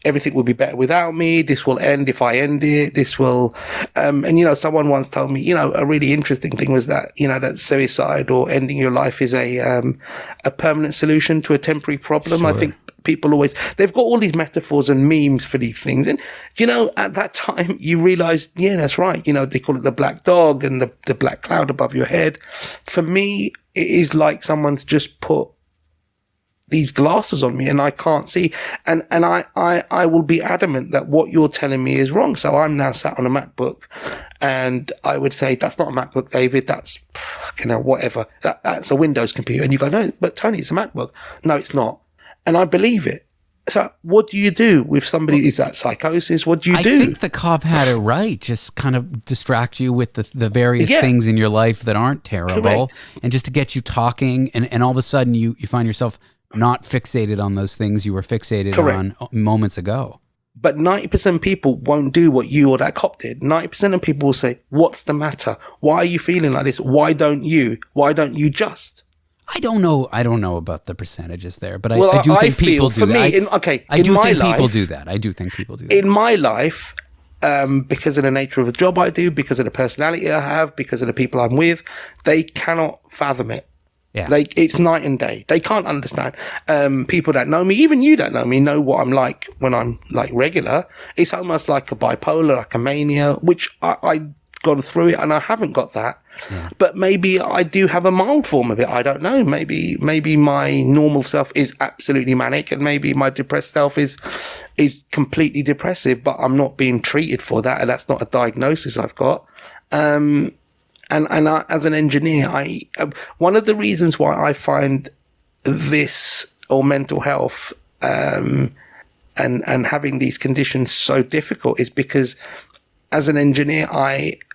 [SPEAKER 2] Everything will be better without me. This will end if I end it. This will, and someone once told me, a really interesting thing was that, that suicide or ending your life is a permanent solution to a temporary problem.
[SPEAKER 1] Sure.
[SPEAKER 2] I think people they've got all these metaphors and memes for these things. And, at that time you realize, yeah, that's right. They call it the black dog and the black cloud above your head. For me, it is like someone's just put these glasses on me and I can't see. And I will be adamant that what you're telling me is wrong. So I'm now sat on a MacBook and I would say, that's not a MacBook, David. That's, whatever. That's a Windows computer. And you go, no, but Tony, it's a MacBook. No, it's not. And I believe it. So what do you do with somebody? Is that psychosis? What do you do?
[SPEAKER 1] I think the cop had it right. Just kind of distract you with the various things in your life that aren't terrible.
[SPEAKER 2] Correct.
[SPEAKER 1] And just to get you talking. And all of a sudden you find yourself not fixated on those things you were fixated
[SPEAKER 2] Correct.
[SPEAKER 1] on moments ago.
[SPEAKER 2] But 90% of people won't do what you or that cop did. 90% of people will say, what's the matter? Why are you feeling like this? Why don't you? Why don't you just?
[SPEAKER 1] I don't know about the percentages there, but
[SPEAKER 2] Well,
[SPEAKER 1] I do think people do
[SPEAKER 2] for
[SPEAKER 1] that.
[SPEAKER 2] me,
[SPEAKER 1] I do
[SPEAKER 2] my
[SPEAKER 1] think
[SPEAKER 2] life,
[SPEAKER 1] people do that. I do think people do that.
[SPEAKER 2] In my life, because of the nature of the job I do, because of the personality I have, because of the people I'm with, they cannot fathom it.
[SPEAKER 1] Yeah.
[SPEAKER 2] It's night and day. They can't understand. People that know me, even you that know me, know what I'm like when I'm like regular. It's almost like a bipolar, like a mania, which I've gone through it and I haven't got that. Yeah. But maybe I do have a mild form of it. I don't know. Maybe my normal self is absolutely manic and maybe my depressed self is completely depressive, but I'm not being treated for that. And that's not a diagnosis I've got. And I, as an engineer, one of the reasons why I find this or mental health, and having these conditions so difficult is because as an engineer,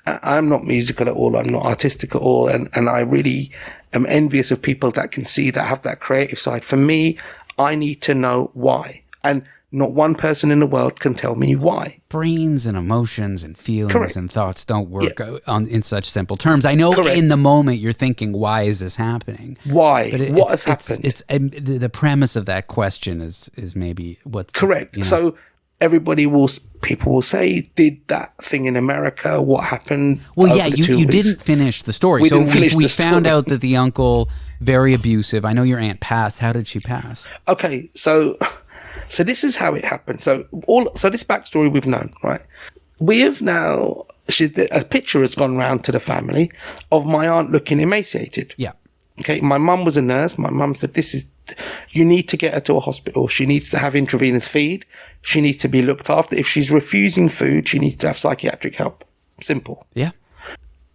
[SPEAKER 2] I'm not musical at all. I'm not artistic at all. And I really am envious of people that can see that have that creative side. For me, I need to know why. And not one person in the world can tell me why.
[SPEAKER 1] Brains and emotions and feelings
[SPEAKER 2] Correct.
[SPEAKER 1] and thoughts don't work in such simple terms. I know
[SPEAKER 2] Correct.
[SPEAKER 1] in the moment you're thinking, why is this happening?
[SPEAKER 2] Why?
[SPEAKER 1] But
[SPEAKER 2] What has happened?
[SPEAKER 1] It's the premise of that question is maybe what's
[SPEAKER 2] Correct. So people will say, did that thing in America, what happened?
[SPEAKER 1] Well, yeah, you didn't finish the story.
[SPEAKER 2] We
[SPEAKER 1] so
[SPEAKER 2] didn't finish
[SPEAKER 1] we
[SPEAKER 2] the
[SPEAKER 1] found
[SPEAKER 2] story.
[SPEAKER 1] out that the uncle, very abusive. I know your aunt passed. How did she pass?
[SPEAKER 2] Okay, so this is how it happened. So this backstory we've known, right? We have now, a picture has gone round to the family of my aunt looking emaciated.
[SPEAKER 1] Yeah.
[SPEAKER 2] Okay, my mum was a nurse. My mum said, you need to get her to a hospital. She needs to have intravenous feed. She needs to be looked after. If she's refusing food, she needs to have psychiatric help. Simple.
[SPEAKER 1] Yeah.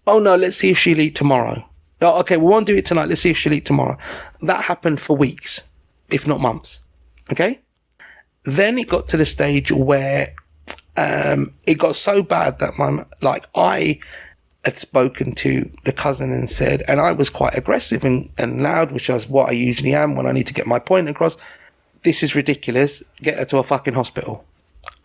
[SPEAKER 2] Oh no, let's see if she'll eat tomorrow. Oh, okay, we won't do it tonight. Let's see if she'll eat tomorrow. That happened for weeks, if not months. Okay? Then it got to the stage where it got so bad that I had spoken to the cousin and said, and I was quite aggressive and loud, which is what I usually am when I need to get my point across. This is ridiculous. Get her to a fucking hospital.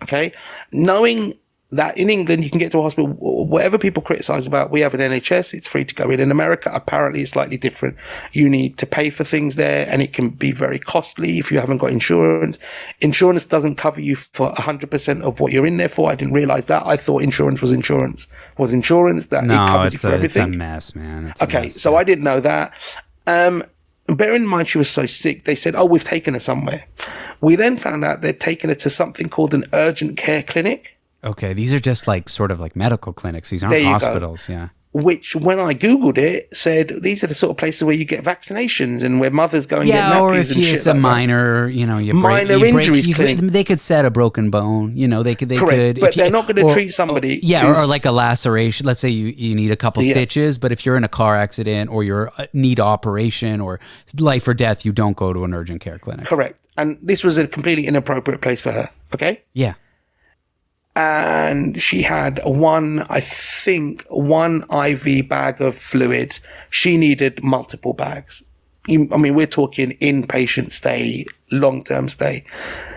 [SPEAKER 2] Okay? Knowing that in England, you can get to a hospital, whatever people criticize about, we have an NHS, it's free to go in. In America, apparently it's slightly different. You need to pay for things there and it can be very costly if you haven't got insurance. Insurance doesn't cover you for 100% of what you're in there for. I didn't realize that. I thought insurance was insurance, that it covers you for everything.
[SPEAKER 1] It's a mess, man.
[SPEAKER 2] So I didn't know that. Bear in mind she was so sick, they said, we've taken her somewhere. We then found out they'd taken her to something called an urgent care clinic.
[SPEAKER 1] Okay, these are just sort of like medical clinics. These aren't hospitals. Yeah.
[SPEAKER 2] which when I Googled it said these are the sort of places where you get vaccinations and where mothers go and get nappies
[SPEAKER 1] or if
[SPEAKER 2] and shit
[SPEAKER 1] it's a
[SPEAKER 2] like
[SPEAKER 1] minor, you know,
[SPEAKER 2] minor injuries clinic.
[SPEAKER 1] They could set a broken bone, you know, they could,
[SPEAKER 2] Correct, but they're not going to treat somebody.
[SPEAKER 1] Or like a laceration. Let's say you need a couple stitches, but if you're in a car accident or you need operation or life or death, you don't go to an urgent care clinic.
[SPEAKER 2] Correct. And this was a completely inappropriate place for her. Okay.
[SPEAKER 1] Yeah.
[SPEAKER 2] And she had one IV bag of fluids. She needed multiple bags. I mean, we're talking inpatient stay, long-term stay.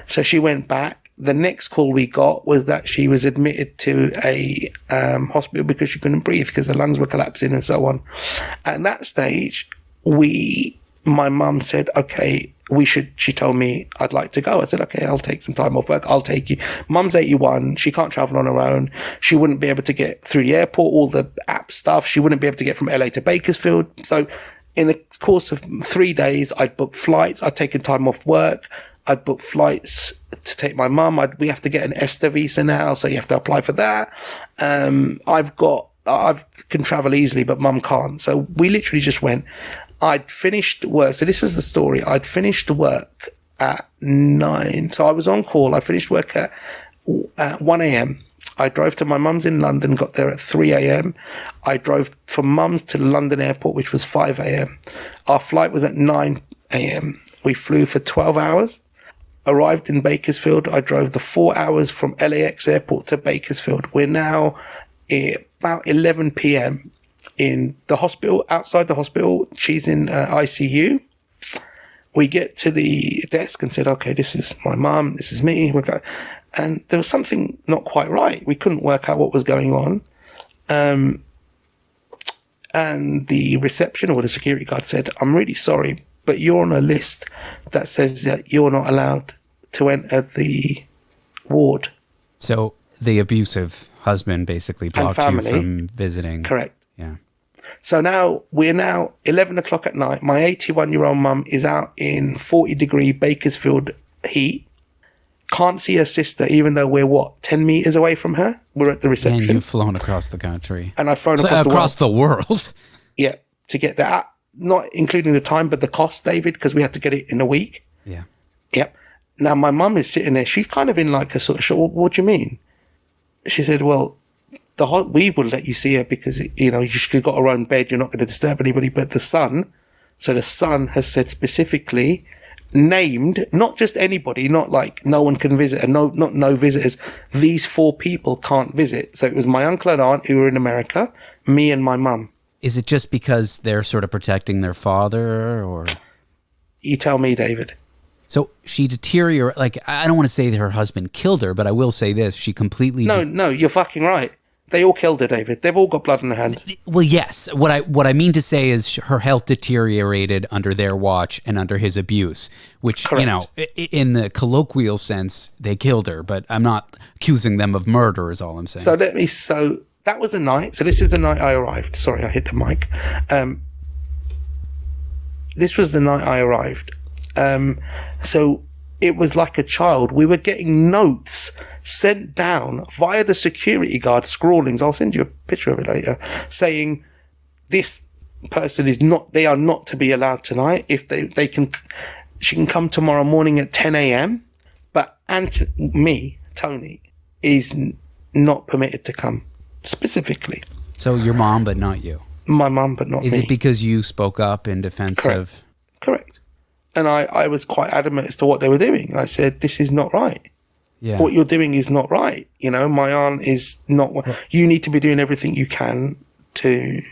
[SPEAKER 2] So she went back. The next call we got was that she was admitted to a hospital because she couldn't breathe because her lungs were collapsing and so on. At that stage, my mum said, okay, she told me I'd like to go. I said, okay, I'll take some time off work. I'll take you. Mum's 81. She can't travel on her own. She wouldn't be able to get through the airport, all the app stuff. She wouldn't be able to get from LA to Bakersfield. So in the course of 3 days, I'd booked flights. I'd taken time off work. I'd booked flights to take my mum. We have to get an ESTA visa now, so you have to apply for that. I can travel easily, but mum can't. So we literally just went. I'd finished work. So this was the story. I'd finished work at 9. So I was on call. I finished work at 1 a.m. I drove to my mum's in London, got there at 3 a.m. I drove from mum's to the London airport, which was 5 a.m. Our flight was at 9 a.m. We flew for 12 hours. Arrived in Bakersfield. I drove the 4 hours from LAX airport to Bakersfield. We're now about 11 p.m. in the hospital, outside the hospital. She's in ICU. We get to the desk and said, okay, this is my mum, this is me. And there was something not quite right. We couldn't work out what was going on. And the reception or the security guard said, I'm really sorry, but you're on a list that says that you're not allowed to enter the ward.
[SPEAKER 1] So the abusive husband basically blocked you from visiting.
[SPEAKER 2] Correct.
[SPEAKER 1] Yeah.
[SPEAKER 2] So we're now 11 o'clock at night. My 81-year-old mum is out in 40-degree Bakersfield heat. Can't see her sister, even though we're 10 meters away from her. We're at the reception.
[SPEAKER 1] And you've flown across the country.
[SPEAKER 2] And I've flown across
[SPEAKER 1] the world.
[SPEAKER 2] Yeah, to get that. Not including the time, but the cost, David, because we had to get it in a week.
[SPEAKER 1] Yeah.
[SPEAKER 2] Yep. Now, my mum is sitting there. She's kind of in like a sort of, what do you mean? She said, well, we will let you see her because, she's got her own bed. You're not going to disturb anybody. But the son has said specifically, named, not just anybody, not like no one can visit, and no visitors. These 4 people can't visit. So it was my uncle and aunt who were in America, me and my mum.
[SPEAKER 1] Is it just because they're sort of protecting their father, or?
[SPEAKER 2] You tell me, David.
[SPEAKER 1] So she deteriorated. Like, I don't want to say that her husband killed her, but I will say this: she completely.
[SPEAKER 2] No, you're fucking right. They all killed her, David. They've all got blood on their hands.
[SPEAKER 1] Well, yes. What I mean to say is her health deteriorated under their watch and under his abuse, which,
[SPEAKER 2] Correct.
[SPEAKER 1] In the colloquial sense, they killed her, but I'm not accusing them of murder is all I'm saying.
[SPEAKER 2] So that was the night. So this is the night I arrived. Sorry, I hit the mic. This was the night I arrived. So it was like a child. We were getting notes sent down via the security guard, scrawlings. I'll send you a picture of it later, saying this person they are not to be allowed tonight. If she can come tomorrow morning at 10 a.m. But Tony, is not permitted to come specifically.
[SPEAKER 1] So your mom, but not you.
[SPEAKER 2] My mum, but not me.
[SPEAKER 1] Is it because you spoke up in defense of?
[SPEAKER 2] Correct. And I was quite adamant as to what they were doing. I said, this is not right.
[SPEAKER 1] Yeah.
[SPEAKER 2] What you're doing is not right. My aunt is not. You need to be doing everything you can to.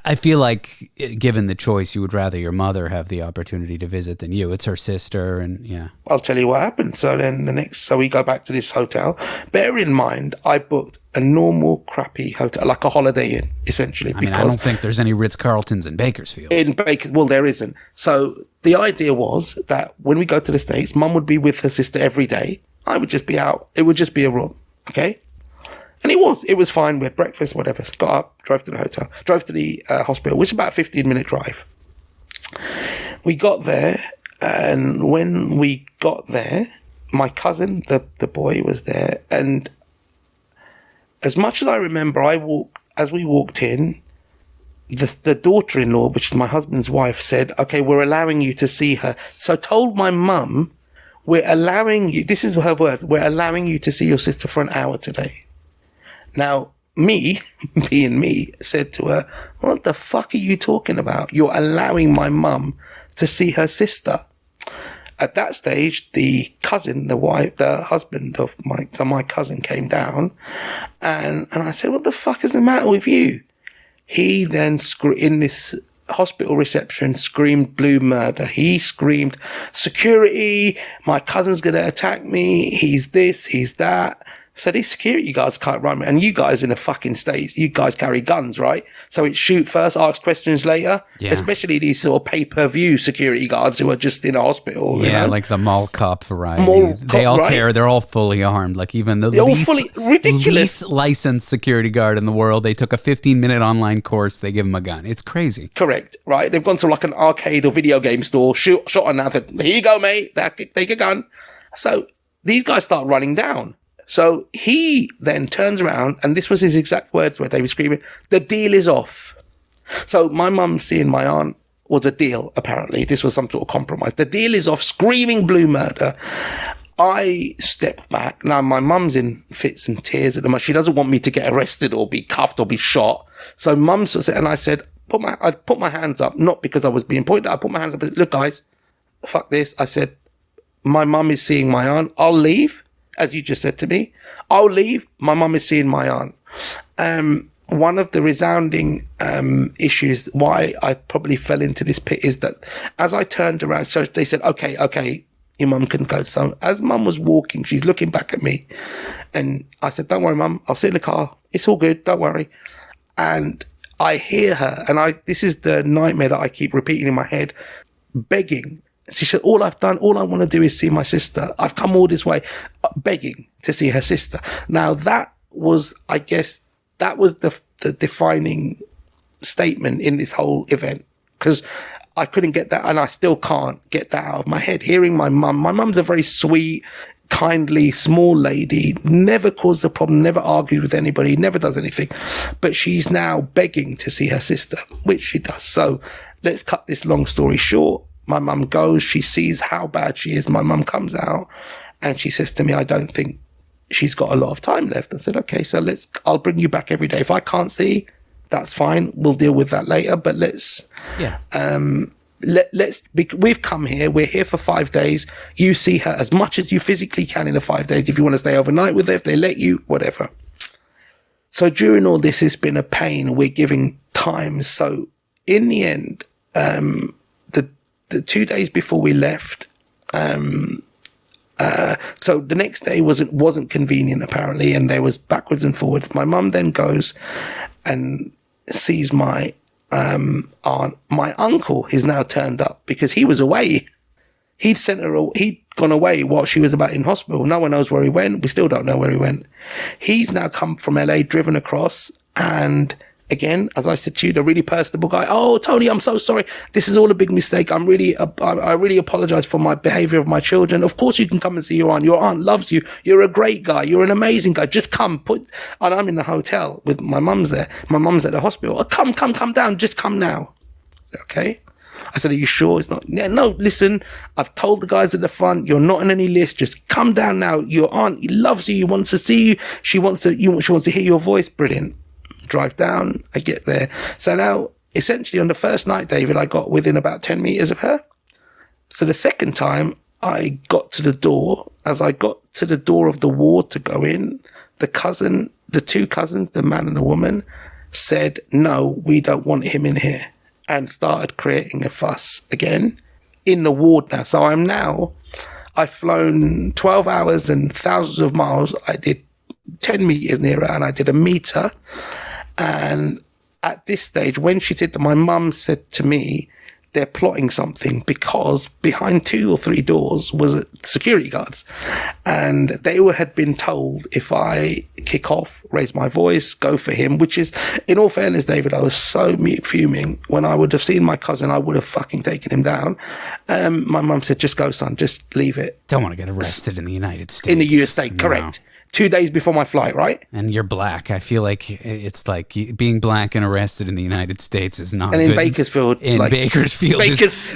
[SPEAKER 1] I feel like, given the choice, you would rather your mother have the opportunity to visit than you. It's her sister, and yeah.
[SPEAKER 2] I'll tell you what happened. So then so we go back to this hotel. Bear in mind, I booked a normal crappy hotel, like a Holiday Inn, essentially.
[SPEAKER 1] I don't think there's any Ritz-Carltons in Bakersfield.
[SPEAKER 2] Well, there isn't. So the idea was that when we go to the States, Mum would be with her sister every day. I would just be out. It would just be a room. Okay. And it was fine. We had breakfast, whatever. Got up, drove to the hotel, drove to the hospital, which is about a 15-minute drive. We got there, and when we got there, my cousin, the boy, was there. And as much as I remember, as we walked in, the daughter-in-law, which is my husband's wife, said, okay, we're allowing you to see her. So told my mum, we're allowing you, this is her word, we're allowing you to see your sister for an hour today. Now, me, being me, said to her, what the fuck are you talking about? You're allowing my mum to see her sister. At that stage, the cousin, the wife, the husband of my cousin came down, and I said, what the fuck is the matter with you? He then, in this hospital reception, screamed blue murder. He screamed, security, my cousin's going to attack me. He's this, he's that. So these security guards can't run me. And you guys in the fucking States, you guys carry guns, right? So it's shoot first, ask questions later. Yeah. Especially these sort of pay-per-view security guards who are just in a hospital.
[SPEAKER 1] Yeah, you know? Like the mall cop variety. They all care. They're all fully armed. Like even the least licensed security guard in the world, they took a 15-minute online course. They give them a gun. It's crazy.
[SPEAKER 2] Correct, right? They've gone to like an arcade or video game store, shot on that. Here you go, mate. Take a gun. So these guys start running down. So he then turns around, and this was his exact words where they were screaming, the deal is off. So my mum seeing my aunt was a deal, apparently. This was some sort of compromise. The deal is off, screaming blue murder. I step back. Now, my mum's in fits and tears at the moment. She doesn't want me to get arrested or be cuffed or be shot. So mum sort of, and I said, I put my hands up, not because I was being pointed at. I put my hands up and said, look, guys, fuck this. I said, my mum is seeing my aunt. I'll leave. As you just said to me, I'll leave. My mum is seeing my aunt. One of the resounding issues why I probably fell into this pit is that as I turned around, so they said, okay, your mum can go. So as mum was walking, she's looking back at me. And I said, don't worry, mum, I'll sit in the car. It's all good. Don't worry. And I hear her, and this is the nightmare that I keep repeating in my head, begging. She said, all I want to do is see my sister. I've come all this way begging to see her sister. Now that was, I guess, the defining statement in this whole event, because I couldn't get that, and I still can't get that out of my head. Hearing my mum's a very sweet, kindly, small lady, never caused a problem, never argued with anybody, never does anything. But she's now begging to see her sister, which she does. So let's cut this long story short. My mum goes, she sees how bad she is. My mum comes out and she says to me, I don't think she's got a lot of time left. I said, okay, so I'll bring you back every day. If I can't see, that's fine. We'll deal with that later. But we've come here. We're here for 5 days. You see her as much as you physically can in the 5 days. If you want to stay overnight with her, if they let you, whatever. So during all this, it's been a pain. We're giving time. So in the end, the 2 days before we left, so the next day wasn't convenient apparently, and there was backwards and forwards. My mum then goes and sees my aunt. My uncle is now turned up because he was away. He'd gone away while she was about in hospital. No one knows where he went. We still don't know where he went. He's now come from LA, driven across, and again, as I said to you, the really personable guy. Oh, Tony, I'm so sorry. This is all a big mistake. I really apologize for my behavior of my children. Of course you can come and see your aunt. Your aunt loves you. You're a great guy. You're an amazing guy. Just come. And I'm in the hotel with my mum's there. My mum's at the hospital. Oh, come down. Just come now. I said, okay. I said, are you sure it's not? Yeah, no, listen, I've told the guys at the front, you're not on any list. Just come down now. Your aunt loves you. Wants to see you. She wants to hear your voice. Brilliant. Drive down, I get there. So now, essentially on the first night, David, I got within about 10 meters of her. So the second time I got to the door, as I got to the door of the ward to go in, the two cousins, the man and the woman, said, no, we don't want him in here, and started creating a fuss again in the ward now. So I've flown 12 hours and thousands of miles. I did 10 meters near her, and I did a meter. And at this stage, when she did that, my mum said to me, they're plotting something, because behind 2 or 3 doors was security guards. And they had been told if I kick off, raise my voice, go for him, which is, in all fairness, David, I was so fuming. When I would have seen my cousin, I would have fucking taken him down. My mum said, just go, son, just leave it.
[SPEAKER 1] Don't want to get arrested in the United States.
[SPEAKER 2] In the US state, correct. 2 days before my flight, right?
[SPEAKER 1] And you're black. I feel like it's like being black and arrested in the United States is not
[SPEAKER 2] And
[SPEAKER 1] good.
[SPEAKER 2] in Bakersfield.
[SPEAKER 1] Bakersfield.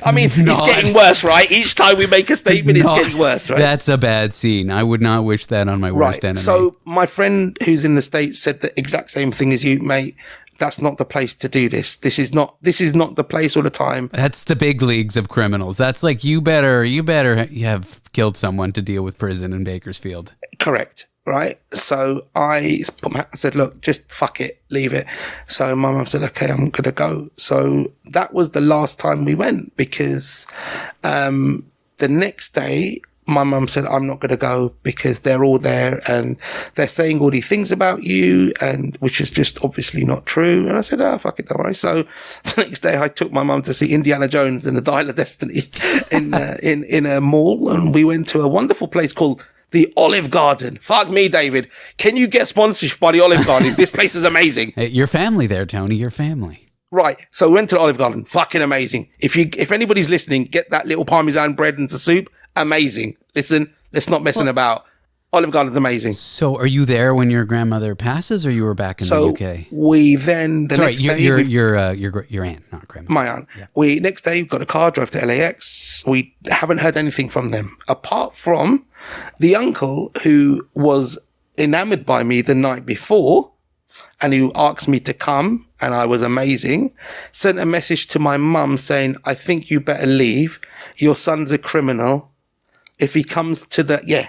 [SPEAKER 2] I mean, it's getting worse, right? Each time we make a statement, it's getting worse, right?
[SPEAKER 1] That's a bad scene. I would not wish that on my worst enemy.
[SPEAKER 2] So my friend who's in the States said the exact same thing as you, mate. That's not the place to do this. This is not the place or the time.
[SPEAKER 1] That's the big leagues of criminals. That's like you better have killed someone to deal with prison in Bakersfield.
[SPEAKER 2] Correct. Right. So I said, look, just fuck it, leave it. So my mum said, okay, I'm going to go. So that was the last time we went, because the next day my mum said, I'm not going to go because they're all there and they're saying all these things about you, and which is just obviously not true. And I said, oh, fuck it, don't worry. So the next day I took my mum to see Indiana Jones and the Dial of Destiny in a mall, and we went to a wonderful place called the Olive Garden. Fuck me, David. Can you get sponsorship by the Olive Garden? This place is amazing.
[SPEAKER 1] Hey, your family there, Tony, your family.
[SPEAKER 2] Right. So we went to the Olive Garden. Fucking amazing. If anybody's listening, get that little Parmesan bread and the soup. Amazing. Listen, let's not messing about. Olive Garden's amazing.
[SPEAKER 1] So are you there when your grandmother passes, or you were back in the UK?
[SPEAKER 2] We then, next day...
[SPEAKER 1] your aunt, not grandma.
[SPEAKER 2] My aunt. Yeah. We, next day, got a car, drove to LAX. We haven't heard anything from them, apart from the uncle who was enamored by me the night before and who asked me to come, and I was amazing, sent a message to my mum saying, I think you better leave. Your son's a criminal. If he comes to the...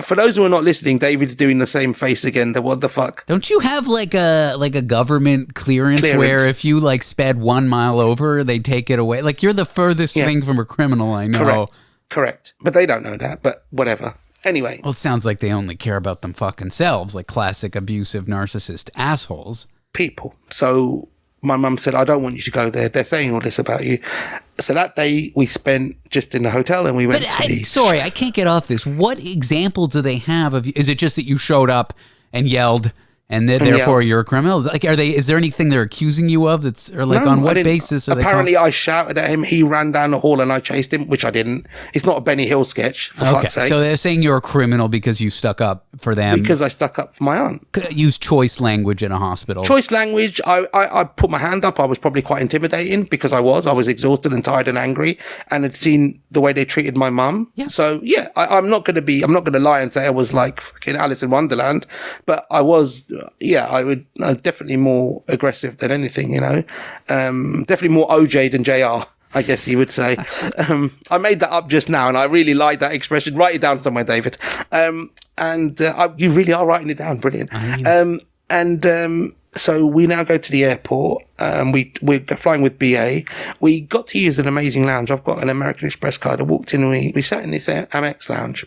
[SPEAKER 2] for those who are not listening, David's doing the same face again. The what the fuck?
[SPEAKER 1] Don't you have like a government clearance where if you like sped 1 mile over, they take it away? Like, you're the furthest thing from a criminal I know.
[SPEAKER 2] Correct. But they don't know that, but whatever. Anyway.
[SPEAKER 1] Well, it sounds like they only care about them fucking selves, like classic abusive narcissist assholes.
[SPEAKER 2] People. So my mum said, I don't want you to go there. They're saying all this about you. So that day we spent just in the hotel, and we went
[SPEAKER 1] Sorry, I can't get off this. What example do they have of you? Is it just that you showed up and yelled and therefore you're a criminal? Like, is there anything they're accusing you of on what basis are they?
[SPEAKER 2] Apparently I shouted at him, he ran down the hall and I chased him, which I didn't. It's not a Benny Hill sketch, for fuck's sake.
[SPEAKER 1] So they're saying you're a criminal because you stuck up for them.
[SPEAKER 2] Because I stuck up for my aunt.
[SPEAKER 1] Use choice language in a hospital.
[SPEAKER 2] Choice language, I put my hand up. I was probably quite intimidating because I was exhausted and tired and angry, and had seen the way they treated my mum. Yeah. So yeah, I'm not going to lie and say I was like fucking Alice in Wonderland, but I was, I would definitely more aggressive than anything, definitely more OJ than JR, I guess you would say. I made that up just now, and I really like that expression. Write it down somewhere, David. You really are writing it down. Brilliant. So we now go to the airport. We're flying with BA. We got to use an amazing lounge. I've got an American Express card. I walked in and we sat in this Amex lounge.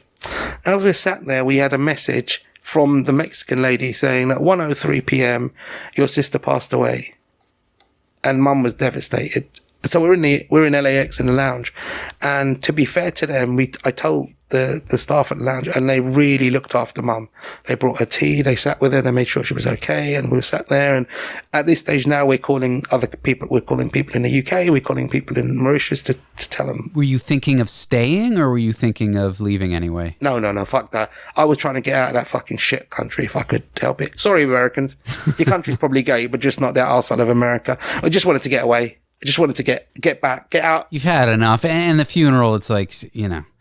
[SPEAKER 2] As we sat there, we had a message from the Mexican lady saying at 1:03 p.m. your sister passed away, and mum was devastated. So we're in LAX in the lounge, and to be fair to them, I told the staff at the lounge, and they really looked after mum. They brought her tea, they sat with her, they made sure she was okay, and we were sat there. And at this stage now, we're calling other people. We're calling people in the UK. We're calling people in Mauritius to tell them.
[SPEAKER 1] Were you thinking of staying, or were you thinking of leaving anyway?
[SPEAKER 2] No, fuck that. I was trying to get out of that fucking shit country if I could help it. Sorry, Americans. Your country's probably gay, but just not that outside of America. I just wanted to get away. I just wanted to get back, get out.
[SPEAKER 1] You've had enough. And the funeral, it's like,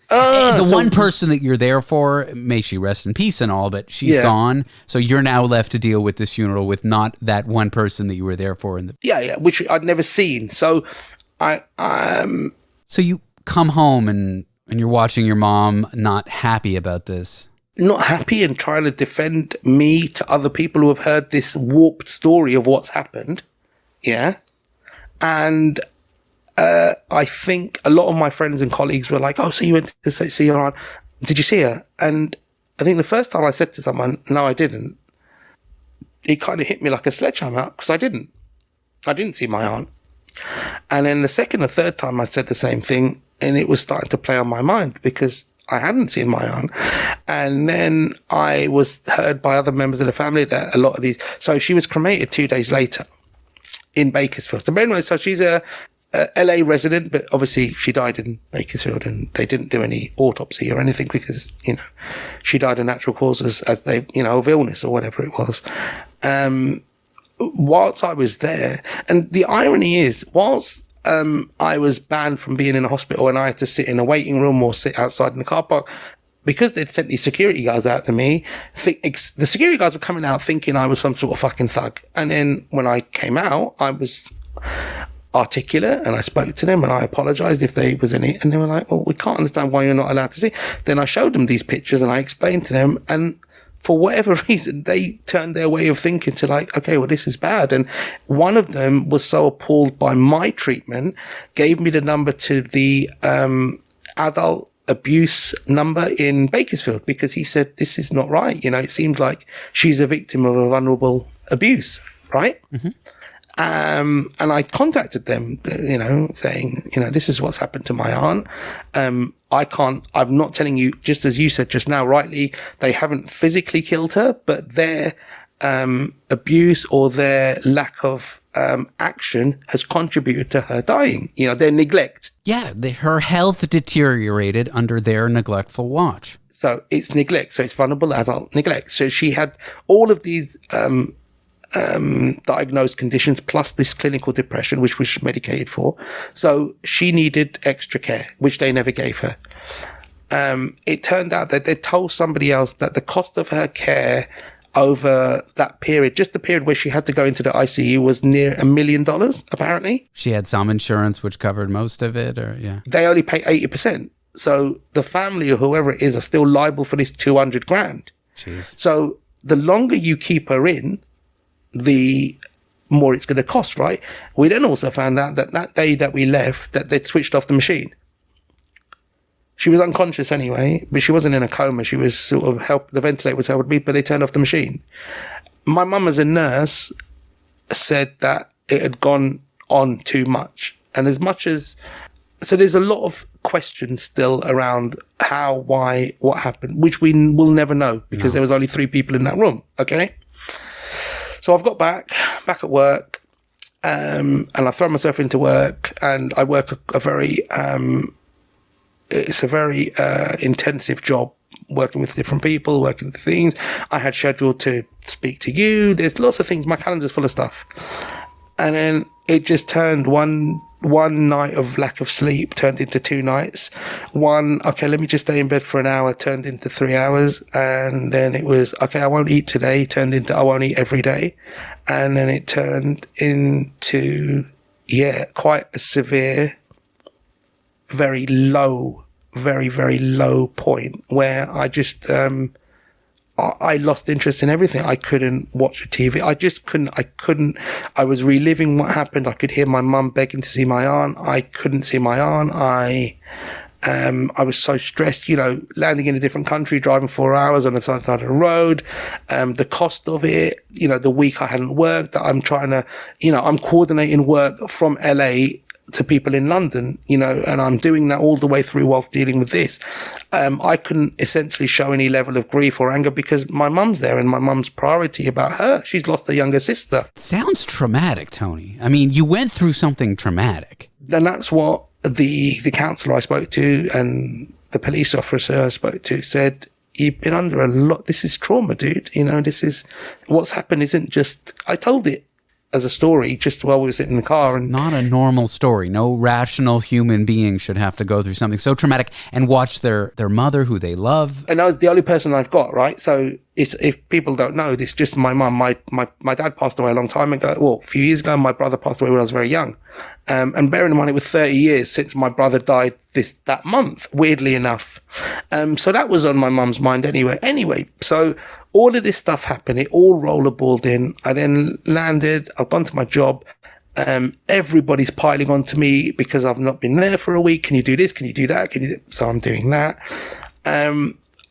[SPEAKER 1] one person that you're there for, may she rest in peace and all, but she's gone. So you're now left to deal with this funeral with not that one person that you were there for.
[SPEAKER 2] Which I'd never seen. So
[SPEAKER 1] So you come home and you're watching your mom not happy about this.
[SPEAKER 2] Not happy and trying to defend me to other people who have heard this warped story of what's happened. Yeah. And I think a lot of my friends and colleagues were like, oh, so you went to see your aunt. Did you see her? And I think the first time I said to someone, no, I didn't, it kind of hit me like a sledgehammer because I didn't see my aunt. And then the second or third time I said the same thing, and it was starting to play on my mind because I hadn't seen my aunt. And then I was heard by other members of the family that a lot of these... So she was cremated 2 days later in Bakersfield. So bear in mind, so she's a LA resident, but obviously she died in Bakersfield, and they didn't do any autopsy or anything because, you know, she died of natural causes as they, you know, of illness or whatever it was. Whilst I was there, and the irony is, whilst I was banned from being in a hospital and I had to sit in a waiting room or sit outside in the car park, because they'd sent these security guards out to me, the security guards were coming out thinking I was some sort of fucking thug. And then when I came out, I was articulate and I spoke to them and I apologized if they was in it, and they were like, well, we can't understand why you're not allowed to see. Then I showed them these pictures and I explained to them, and for whatever reason they turned their way of thinking to like, okay, well, this is bad. And one of them was so appalled by my treatment, gave me the number to the adult abuse number in Bakersfield, because he said, this is not right, you know, it seems like she's a victim of a vulnerable abuse, right? Mm-hmm. And I contacted them, you know, saying, you know, this is what's happened to my aunt. I'm not telling you, just as you said just now, rightly, they haven't physically killed her, but their abuse or their lack of action has contributed to her dying. You know, their neglect.
[SPEAKER 1] Yeah, her health deteriorated under their neglectful watch.
[SPEAKER 2] So it's neglect. So it's vulnerable adult neglect. So she had all of these diagnosed conditions plus this clinical depression, which was medicated for. So she needed extra care, which they never gave her. It turned out that they told somebody else that the cost of her care over that period, just the period where she had to go into the ICU, was near $1 million, apparently.
[SPEAKER 1] She had some insurance which covered most of it, or yeah.
[SPEAKER 2] They only pay 80%. So the family or whoever it is are still liable for this 200 grand.
[SPEAKER 1] Jeez.
[SPEAKER 2] So the longer you keep her in, the more it's going to cost, right? We then also found out that that day that we left, that they'd switched off the machine. She was unconscious anyway, but she wasn't in a coma. She was sort of the ventilator was helping me, but they turned off the machine. My mum, as a nurse, said that it had gone on too much. And as much as, so there's a lot of questions still around how, why, what happened, which we will never know because there was only 3 people in that room. Okay. So I've got back at work, and I throw myself into work, and I work a very, it's a very intensive job, working with different people, working with things. I had scheduled to speak to you. There's lots of things. My calendar's full of stuff. And then it just turned one night of lack of sleep turned into 2 nights. Okay, let me just stay in bed for an hour turned into 3 hours. And then it was, okay, I won't eat today turned into I won't eat every day. And then it turned into, quite a severe, very low, very, very low point where I just, I lost interest in everything. I couldn't watch a TV. I couldn't. I was reliving what happened. I could hear my mum begging to see my aunt. I couldn't see my aunt. I was so stressed, you know, landing in a different country, driving 4 hours on the side of the road, the cost of it, you know, the week I hadn't worked, that I'm trying to, you know, I'm coordinating work from LA to people in London, you know, and I'm doing that all the way through whilst dealing with this. I couldn't essentially show any level of grief or anger because my mum's there and my mum's priority about her. She's lost a younger sister.
[SPEAKER 1] Sounds traumatic, Tony. I mean, you went through something traumatic.
[SPEAKER 2] And that's what the counsellor I spoke to and the police officer I spoke to said, you've been under a lot. This is trauma, dude. You know, this is what's happened isn't just, I told it as a story just while we were sitting in the car. And
[SPEAKER 1] it's not a normal story. No rational human being should have to go through something so traumatic and watch their mother, who they love.
[SPEAKER 2] And I was the only person I've got, right? So it's, if people don't know, it's just my mum. My dad passed away a long time ago. Well, a few years ago. My brother passed away when I was very young. And bearing in mind, it was 30 years since my brother died that month, weirdly enough. So that was on my mum's mind anyway. So all of this stuff happened. It all rollerballed in. I then landed. I've gone to my job. Everybody's piling onto me because I've not been there for a week. Can you do this? Can you do that? So I'm doing that.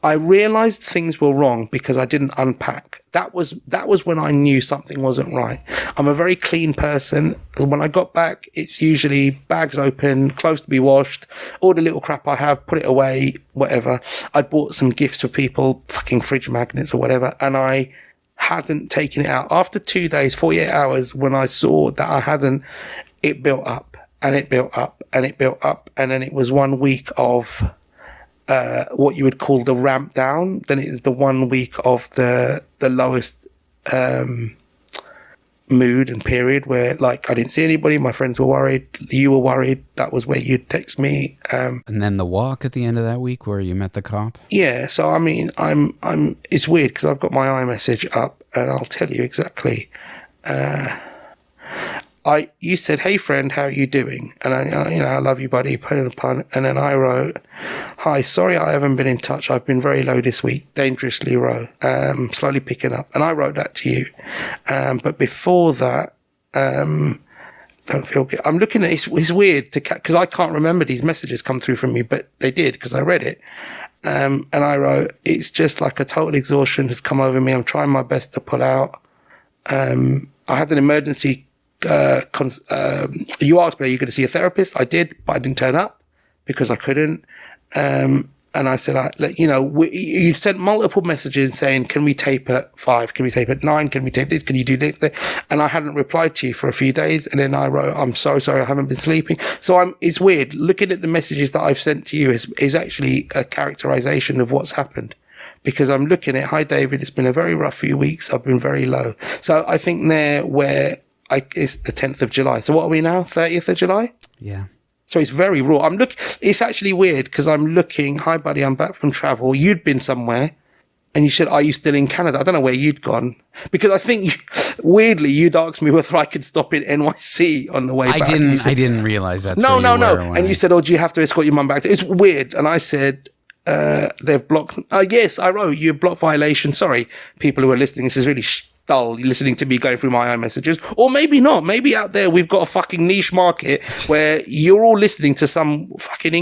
[SPEAKER 2] I realized things were wrong because I didn't unpack. That was when I knew something wasn't right. I'm a very clean person. When I got back, it's usually bags open, clothes to be washed, all the little crap I have, put it away, whatever. I bought some gifts for people, fucking fridge magnets or whatever, and I hadn't taken it out. After 2 days, 48 hours, when I saw that I hadn't, it built up. and it built up, and it built up, and then it was 1 week of what you would call the ramp down. Then it was the 1 week of the lowest mood and period where, like, I didn't see anybody. My friends were worried. You were worried. That was where you'd text me.
[SPEAKER 1] And then the walk at the end of that week where you met the cop.
[SPEAKER 2] Yeah. So I mean, it's weird because I've got my iMessage up, and I'll tell you exactly. You said, "Hey friend, how are you doing?" And I love you, buddy, pun and pun. And then I wrote, "Hi, sorry I haven't been in touch. I've been very low this week, dangerously low, slowly picking up." And I wrote that to you. But before that, don't feel good. I'm looking at it's weird because I can't remember these messages come through from you, but they did because I read it. And I wrote, "It's just like a total exhaustion has come over me. I'm trying my best to pull out. I had an emergency. You asked me, are you going to see a therapist? I did, but I didn't turn up because I couldn't. And I said, you sent multiple messages saying, can we tape at 5? Can we tape at 9? Can we tape this? Can you do this? And I hadn't replied to you for a few days. And then I wrote, I'm so sorry, I haven't been sleeping. So it's weird. Looking at the messages that I've sent to you is actually a characterization of what's happened. Because I'm looking at, hi David, it's been a very rough few weeks. I've been very low. So I think it's the 10th of July. So what are we now? 30th of July?
[SPEAKER 1] Yeah.
[SPEAKER 2] So it's very raw. It's actually weird because I'm looking, hi buddy, I'm back from travel. You'd been somewhere and you said, are you still in Canada? I don't know where you'd gone because I think weirdly you'd asked me whether I could stop in NYC on the way back.
[SPEAKER 1] I didn't realize that.
[SPEAKER 2] No. And you said, you have to escort your mum back. It's weird. And I said, they've blocked. Yes, I wrote you block violation. Sorry, people who are listening. This is really dull listening to me going through my own messages, or maybe not. Maybe out there we've got a fucking niche market where you're all listening to some fucking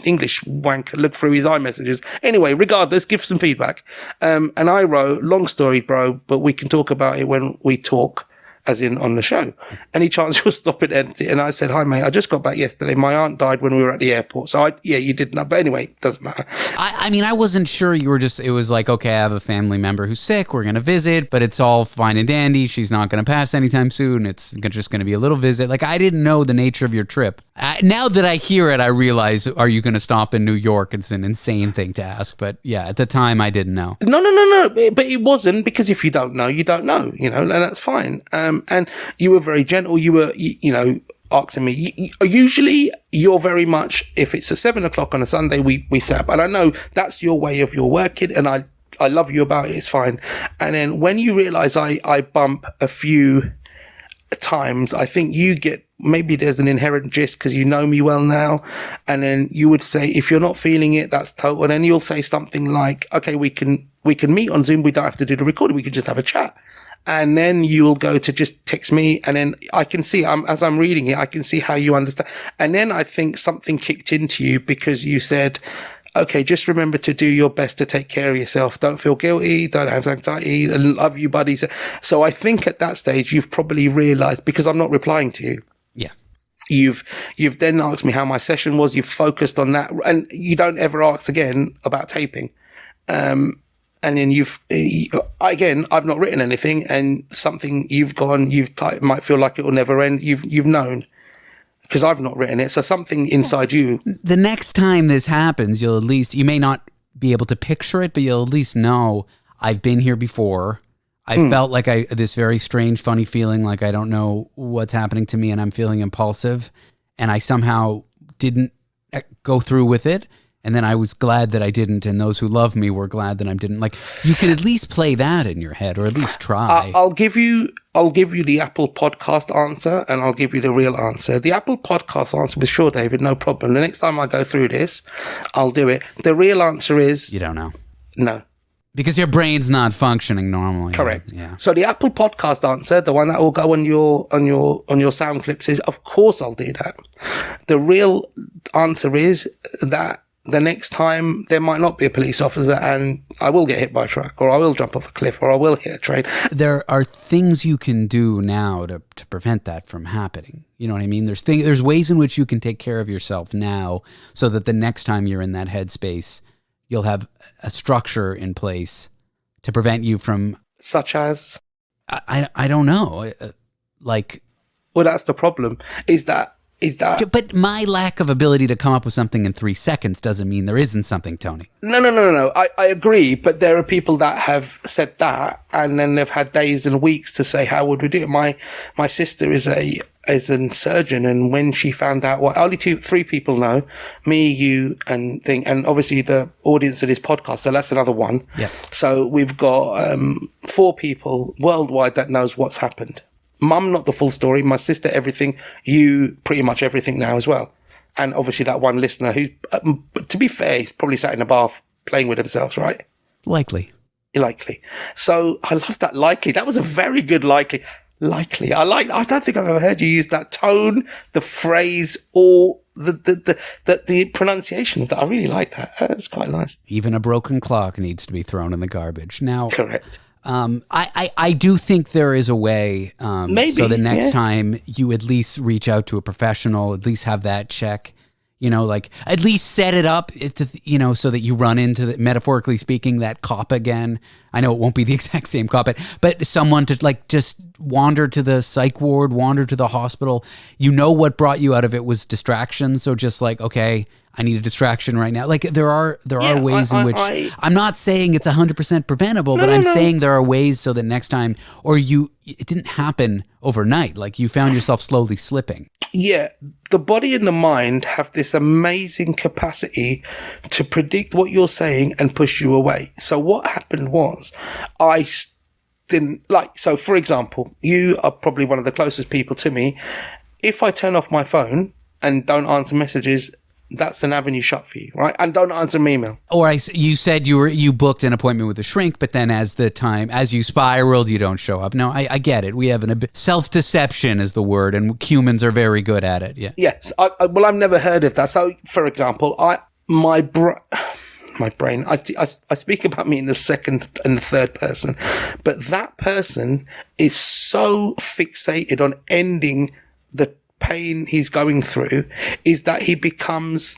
[SPEAKER 2] English wank look through his iMessages. Anyway, regardless, give some feedback. And I wrote, long story, bro, but we can talk about it when we talk. As in on the show. Any chance you'll stop it empty? And I said, hi mate, I just got back yesterday. My aunt died when we were at the airport. So you didn't know. But anyway, doesn't matter.
[SPEAKER 1] I mean, I wasn't sure you were it was like, okay, I have a family member who's sick. We're going to visit, but it's all fine and dandy. She's not going to pass anytime soon. It's just going to be a little visit. Like, I didn't know the nature of your trip. Now that I hear it, I realize, are you going to stop in New York? It's an insane thing to ask. But yeah, at the time I didn't know. No.
[SPEAKER 2] But it wasn't, because if you don't know, you don't know, and that's fine. And you were very gentle. You were, asking me. Usually you're very much, if it's at 7 o'clock on a Sunday, we set up. And I know that's your way of your working, and I love you about it. It's fine. And then when you realize I bump a few times, I think you get, maybe there's an inherent gist because you know me well now. And then you would say, if you're not feeling it, that's total. And then you'll say something like, okay, we can meet on Zoom. We don't have to do the recording. We could just have a chat. And then you'll go to just text me, and then I can see, as I'm reading it, I can see how you understand. And then I think something kicked into you because you said, okay, just remember to do your best to take care of yourself. Don't feel guilty. Don't have anxiety. I love you, buddies. So I think at that stage, you've probably realized, because I'm not replying to you.
[SPEAKER 1] Yeah.
[SPEAKER 2] You've then asked me how my session was. You've focused on that, and you don't ever ask again about taping. And then I've not written anything, and something you've typed might feel like it will never end. You've known, because I've not written it. So something inside you.
[SPEAKER 1] The next time this happens, you may not be able to picture it, but you'll at least know, I've been here before. I felt like this very strange, funny feeling, like I don't know what's happening to me and I'm feeling impulsive, and I somehow didn't go through with it. And then I was glad that I didn't, and those who love me were glad that I didn't. Like, you could at least play that in your head, or at least try.
[SPEAKER 2] I'll give you the Apple Podcast answer, and I'll give you the real answer. The Apple Podcast answer was, sure, David, no problem. The next time I go through this, I'll do it. The real answer is,
[SPEAKER 1] you don't know.
[SPEAKER 2] No.
[SPEAKER 1] Because your brain's not functioning normally.
[SPEAKER 2] Correct.
[SPEAKER 1] Yeah.
[SPEAKER 2] So the Apple Podcast answer, the one that will go on your sound clips, is, of course I'll do that. The real answer is that the next time there might not be a police officer, and I will get hit by a truck, or I will jump off a cliff, or I will hit a train.
[SPEAKER 1] There are things you can do now to prevent that from happening. You know what I mean? There's ways in which you can take care of yourself now, so that the next time you're in that headspace, you'll have a structure in place to prevent you from...
[SPEAKER 2] Such as?
[SPEAKER 1] I don't know.
[SPEAKER 2] Well, that's the problem, is that is that...
[SPEAKER 1] But my lack of ability to come up with something in 3 seconds doesn't mean there isn't something, Tony.
[SPEAKER 2] No. I agree, but there are people that have said that, and then they've had days and weeks to say, how would we do it? My sister is a surgeon, and when she found out what only 3 people know, me, you, and obviously the audience of this podcast, so that's another one.
[SPEAKER 1] Yeah.
[SPEAKER 2] So we've got 4 people worldwide that knows what's happened. Mum, not the full story. My sister, everything. You, pretty much everything now as well. And obviously that one listener who, to be fair, he's probably sat in a bath playing with themselves, right?
[SPEAKER 1] Likely.
[SPEAKER 2] So I love that likely. That was a very good likely. I don't think I've ever heard you use that tone, the phrase, or the pronunciation of that. I really like that. It's quite nice.
[SPEAKER 1] Even a broken clock needs to be thrown in the garbage. Now,
[SPEAKER 2] correct.
[SPEAKER 1] I do think there is a way,
[SPEAKER 2] Maybe,
[SPEAKER 1] so the next time you at least reach out to a professional, at least have that check, like at least set it up, so that you run into, metaphorically speaking, that cop again. I know it won't be the exact same cop, but someone to just wander to the psych ward, wander to the hospital. What brought you out of it was distraction. So just okay, I need a distraction right now. There are ways in which I'm not saying it's 100% preventable, but I'm saying there are ways so that next time, it didn't happen overnight. You found yourself slowly slipping.
[SPEAKER 2] Yeah, the body and the mind have this amazing capacity to predict what you're saying and push you away. So what happened was, I didn't so for example, you are probably one of the closest people to me. If I turn off my phone and don't answer messages, that's an avenue shut for you, right? And don't answer an email.
[SPEAKER 1] Or you said you booked an appointment with a shrink, but then as you spiraled, you don't show up. No, I get it. We have self-deception is the word, and humans are very good at it. Yeah.
[SPEAKER 2] Yes. Well, I've never heard of that. So, for example, my brain, I speak about me in the second and the third person, but that person is so fixated on ending the pain he's going through, is that he becomes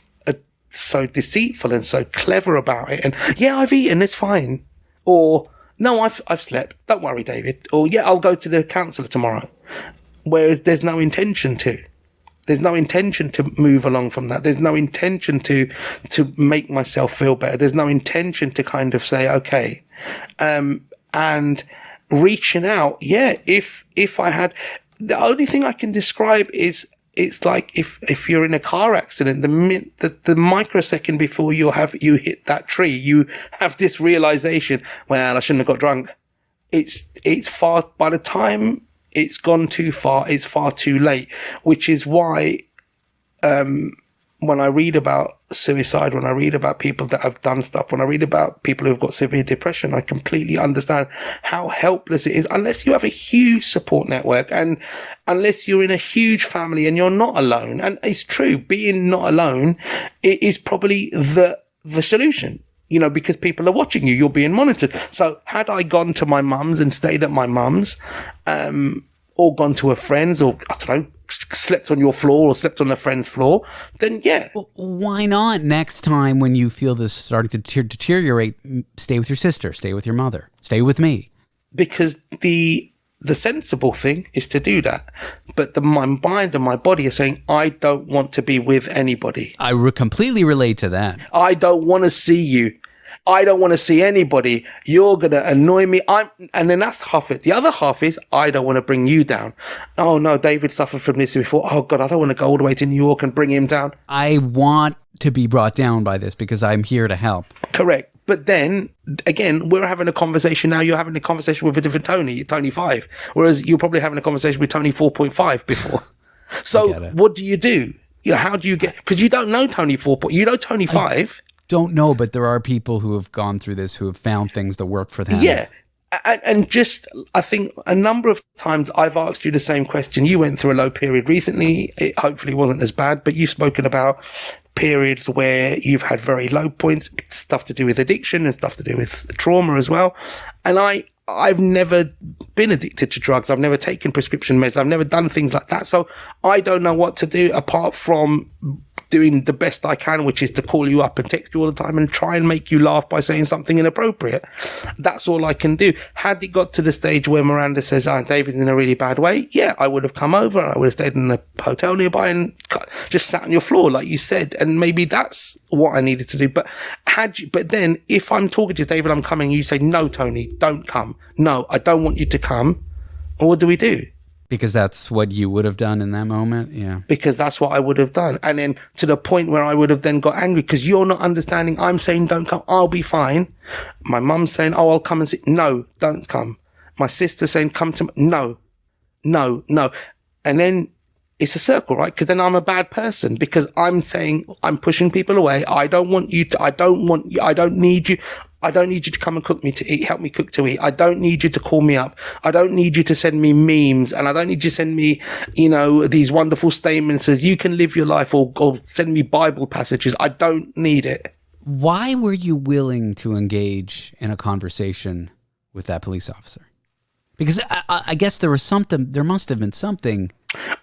[SPEAKER 2] so deceitful and so clever about it. And yeah, I've eaten, it's fine. Or no, I've slept. Don't worry, David. Or yeah, I'll go to the counsellor tomorrow. Whereas there's no intention to. There's no intention to move along from that. There's no intention to make myself feel better. There's no intention to kind of say, okay, and reaching out. Yeah, if I had. The only thing I can describe is it's like if you're in a car accident, the microsecond before you hit that tree, you have this realization, well, I shouldn't have got drunk. It's far, by the time it's gone too far, it's far too late, which is why, when I read about suicide, when I read about people that have done stuff, when I read about people who've got severe depression, I completely understand how helpless it is unless you have a huge support network and unless you're in a huge family and you're not alone. And it's true, being not alone, it is probably the solution, because people are watching you, you're being monitored. So had I gone to my mum's and stayed at my mum's, or gone to a friend's, or I don't know, slept on your floor or slept on a friend's floor, then yeah.
[SPEAKER 1] Well, why not next time when you feel this starting to deteriorate, stay with your sister, stay with your mother, stay with me?
[SPEAKER 2] Because the sensible thing is to do that. But my mind and my body are saying, I don't want to be with anybody.
[SPEAKER 1] I completely relate to that.
[SPEAKER 2] I don't want to see you. I don't want to see anybody. You're going to annoy me. And then that's half it. The other half is, I don't want to bring you down. Oh no, David suffered from this before. Oh God, I don't want to go all the way to New York and bring him down.
[SPEAKER 1] I want to be brought down by this because I'm here to help.
[SPEAKER 2] Correct. But then, again, we're having a conversation now. You're having a conversation with a different Tony 5. Whereas you're probably having a conversation with Tony 4.5 before. So what do? How do you get, because you don't know Tony 4. You know Tony 5.
[SPEAKER 1] Don't know, but there are people who have gone through this who have found things that work for them.
[SPEAKER 2] Yeah. And just, I think a number of times I've asked you the same question. You went through a low period recently. It hopefully wasn't as bad, but you've spoken about periods where you've had very low points, stuff to do with addiction and stuff to do with trauma as well. And I've never been addicted to drugs. I've never taken prescription meds. I've never done things like that. So I don't know what to do apart from doing the best I can, which is to call you up and text you all the time and try and make you laugh by saying something inappropriate. That's all I can do. Had it got to the stage where Miranda says, David's in a really bad way, yeah, I would have come over. I would have stayed in a hotel nearby and just sat on your floor, like you said. And maybe that's what I needed to do. But then if I'm talking to David, I'm coming, you say, no, Tony, don't come. No, I don't want you to come. Well, what do we do?
[SPEAKER 1] Because that's what you would have done in that moment, yeah.
[SPEAKER 2] Because that's what I would have done. And then to the point where I would have then got angry because you're not understanding. I'm saying don't come. I'll be fine. My mum's saying, I'll come and sit. No, don't come. My sister's saying, come to me. No. And then it's a circle, right? Because then I'm a bad person because I'm saying I'm pushing people away. I don't need you. I don't need you to come and cook me to eat, help me cook to eat. I don't need you to call me up. I don't need you to send me memes, and I don't need you to send me, these wonderful statements as you can live your life or send me Bible passages. I don't need it.
[SPEAKER 1] Why were you willing to engage in a conversation with that police officer? Because I guess there must have been something.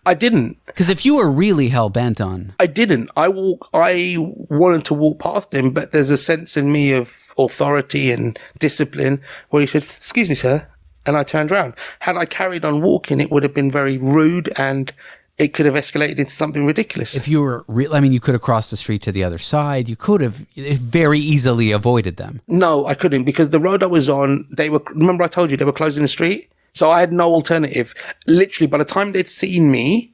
[SPEAKER 2] I didn't.
[SPEAKER 1] Because if you were really hell-bent on...
[SPEAKER 2] I didn't. I wanted to walk past him, but there's a sense in me of authority and discipline where he said, excuse me, sir. And I turned around. Had I carried on walking, it would have been very rude and it could have escalated into something ridiculous.
[SPEAKER 1] If you were... you could have crossed the street to the other side. You could have very easily avoided them.
[SPEAKER 2] No, I couldn't because the road I was on, remember I told you they were closing the street? So I had no alternative. Literally, by the time they'd seen me,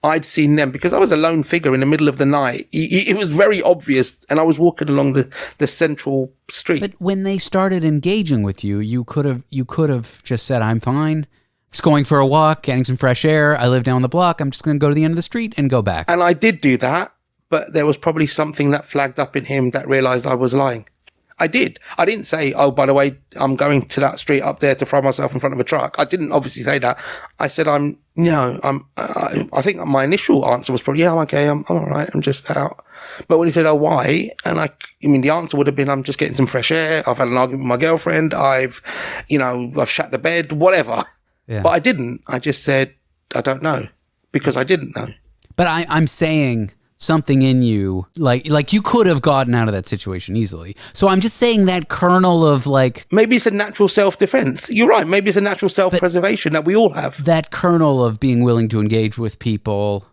[SPEAKER 2] I'd seen them because I was a lone figure in the middle of the night. It was very obvious, and I was walking along the central street.
[SPEAKER 1] But when they started engaging with you, you could have just said, "I'm fine. Just going for a walk, getting some fresh air. I live down the block. I'm just going to go to the end of the street and go back."
[SPEAKER 2] And I did do that, but there was probably something that flagged up in him that realised I was lying. I did. I didn't say, oh, by the way, I'm going to that street up there to throw myself in front of a truck. I didn't obviously say that. I said, I think my initial answer was probably, yeah, I'm okay. I'm all right. I'm just out. But when he said, oh, why? And the answer would have been, I'm just getting some fresh air. I've had an argument with my girlfriend. I've shut the bed, whatever. Yeah. But I didn't. I just said, I don't know because I didn't know.
[SPEAKER 1] But I'm saying something in you, like you could have gotten out of that situation easily. So I'm just saying that kernel of
[SPEAKER 2] maybe it's a natural self-defense. You're right. Maybe it's a natural self-preservation that we all have.
[SPEAKER 1] That kernel of being willing to engage with people,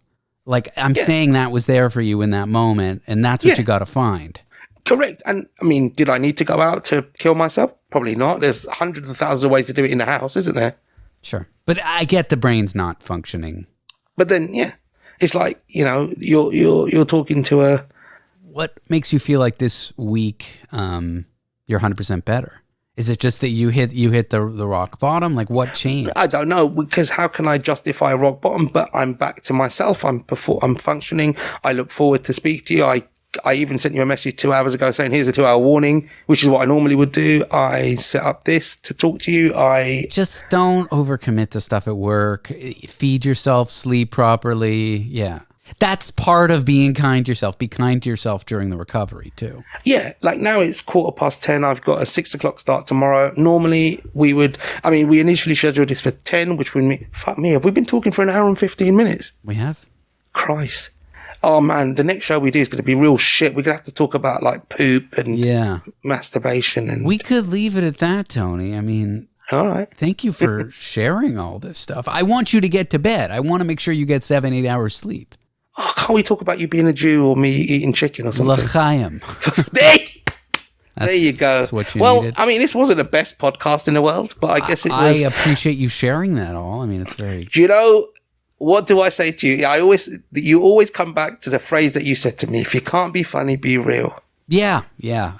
[SPEAKER 1] saying that was there for you in that moment, and that's what you got to find.
[SPEAKER 2] Correct. And did I need to go out to kill myself? Probably not. There's hundreds of thousands of ways to do it in the house, isn't there?
[SPEAKER 1] Sure. But I get the brain's not functioning.
[SPEAKER 2] But then, it's like, you're talking to a...
[SPEAKER 1] What makes you feel like this week you're 100% better? Is it just that you hit the rock bottom? Like, what changed?
[SPEAKER 2] I don't know, because how can I justify rock bottom? But I'm back to myself. I'm functioning. I look forward to speak to you. I even sent you a message 2 hours ago saying, here's a 2-hour warning, which is what I normally would do. I set up this to talk to you.
[SPEAKER 1] Just don't overcommit to stuff at work. Feed yourself, sleep properly. Yeah. That's part of being kind to yourself. Be kind to yourself during the recovery too.
[SPEAKER 2] Yeah. Like now it's 10:15. I've got a 6:00 start tomorrow. Normally we initially scheduled this for 10, which would mean, fuck me, have we been talking for an hour and 15 minutes?
[SPEAKER 1] We have.
[SPEAKER 2] Christ. Oh man, the next show we do is going to be real shit. We're going to have to talk about poop and masturbation. And
[SPEAKER 1] we could leave it at that, Tony.
[SPEAKER 2] All right.
[SPEAKER 1] Thank you for sharing all this stuff. I want you to get to bed. I want to make sure you get 7-8 hours sleep.
[SPEAKER 2] Oh, can't we talk about you being a Jew or me eating chicken or something?
[SPEAKER 1] L'chaim.
[SPEAKER 2] There you go.
[SPEAKER 1] That's what you needed.
[SPEAKER 2] This wasn't the best podcast in the world, but I guess it was.
[SPEAKER 1] I appreciate you sharing that all. It's very...
[SPEAKER 2] Do you know... What do I say to you? You always come back to the phrase that you said to me. If you can't be funny, be real.
[SPEAKER 1] Yeah.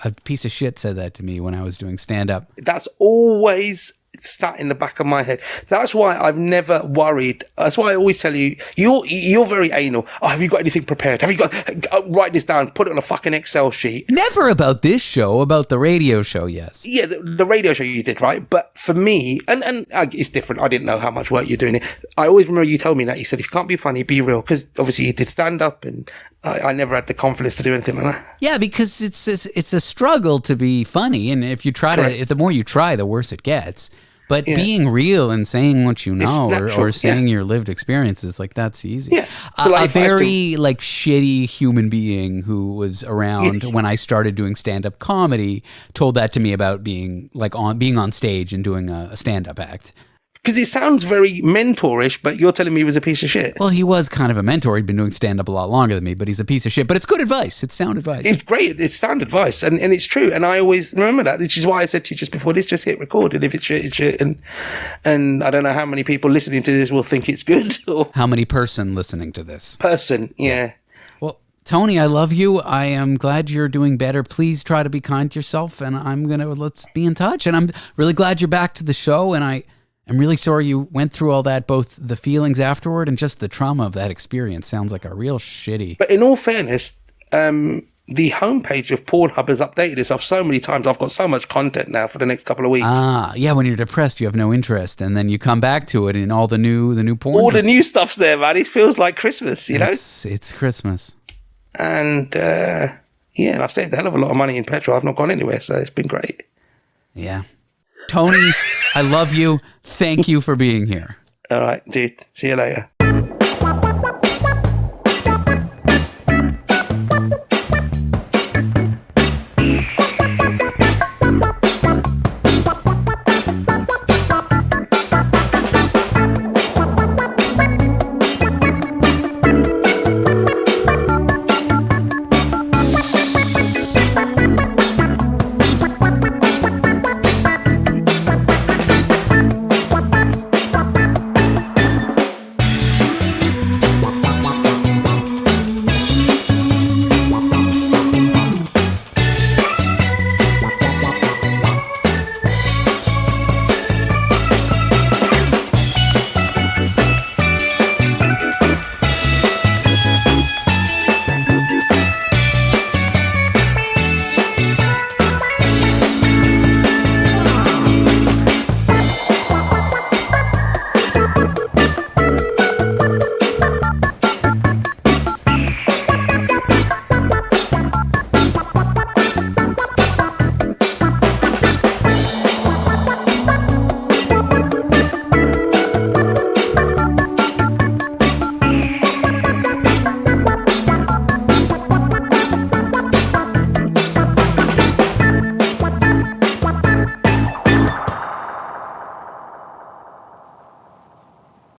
[SPEAKER 1] A piece of shit said that to me when I was doing stand-up.
[SPEAKER 2] That's always sat in the back of my head. That's why I've never worried. That's why I always tell you, you're very anal. Oh, have you got anything prepared? Have you got, write this down, put it on a fucking Excel sheet.
[SPEAKER 1] Never about this show, about the radio show, yes.
[SPEAKER 2] Yeah, the radio show you did, right? But for me, and it's different. I didn't know how much work you're doing it. I always remember you told me that. You said, if you can't be funny, be real. Because obviously you did stand up and I never had the confidence to do anything like that.
[SPEAKER 1] Yeah, because it's a struggle to be funny. And if you try the more you try, the worse it gets. But being real and saying what you know or saying your lived experiences, like, that's easy.
[SPEAKER 2] Yeah. So, like,
[SPEAKER 1] a very like shitty human being who was around when I started doing stand-up comedy told that to me about being on stage and doing a stand-up act.
[SPEAKER 2] Because it sounds very mentorish, but you're telling me he was a piece of shit.
[SPEAKER 1] Well, he was kind of a mentor. He'd been doing stand-up a lot longer than me, but he's a piece of shit. But it's good advice. It's sound advice.
[SPEAKER 2] It's great. It's sound advice. And it's true. And I always remember that, which is why I said to you just before this, just hit record. And if it's shit, it's shit. And I don't know how many people listening to this will think it's good. Or
[SPEAKER 1] how many person listening to this?
[SPEAKER 2] Yeah.
[SPEAKER 1] Well, Tony, I love you. I am glad you're doing better. Please try to be kind to yourself. And let's be in touch. And I'm really glad you're back to the show. And I'm really sorry you went through all that, both the feelings afterward and just the trauma of that experience. Sounds like a real shitty.
[SPEAKER 2] But in all fairness, the homepage of Pornhub has updated itself so many times. I've got so much content now for the next couple of weeks.
[SPEAKER 1] Yeah, when you're depressed, you have no interest. And then you come back to it and all the new porn.
[SPEAKER 2] All the new stuff's there, man. It feels like Christmas, you know?
[SPEAKER 1] It's Christmas.
[SPEAKER 2] And, and I've saved a hell of a lot of money in petrol. I've not gone anywhere, so it's been great.
[SPEAKER 1] Yeah. Tony, I love you. Thank you for being here.
[SPEAKER 2] All right, dude. See you later.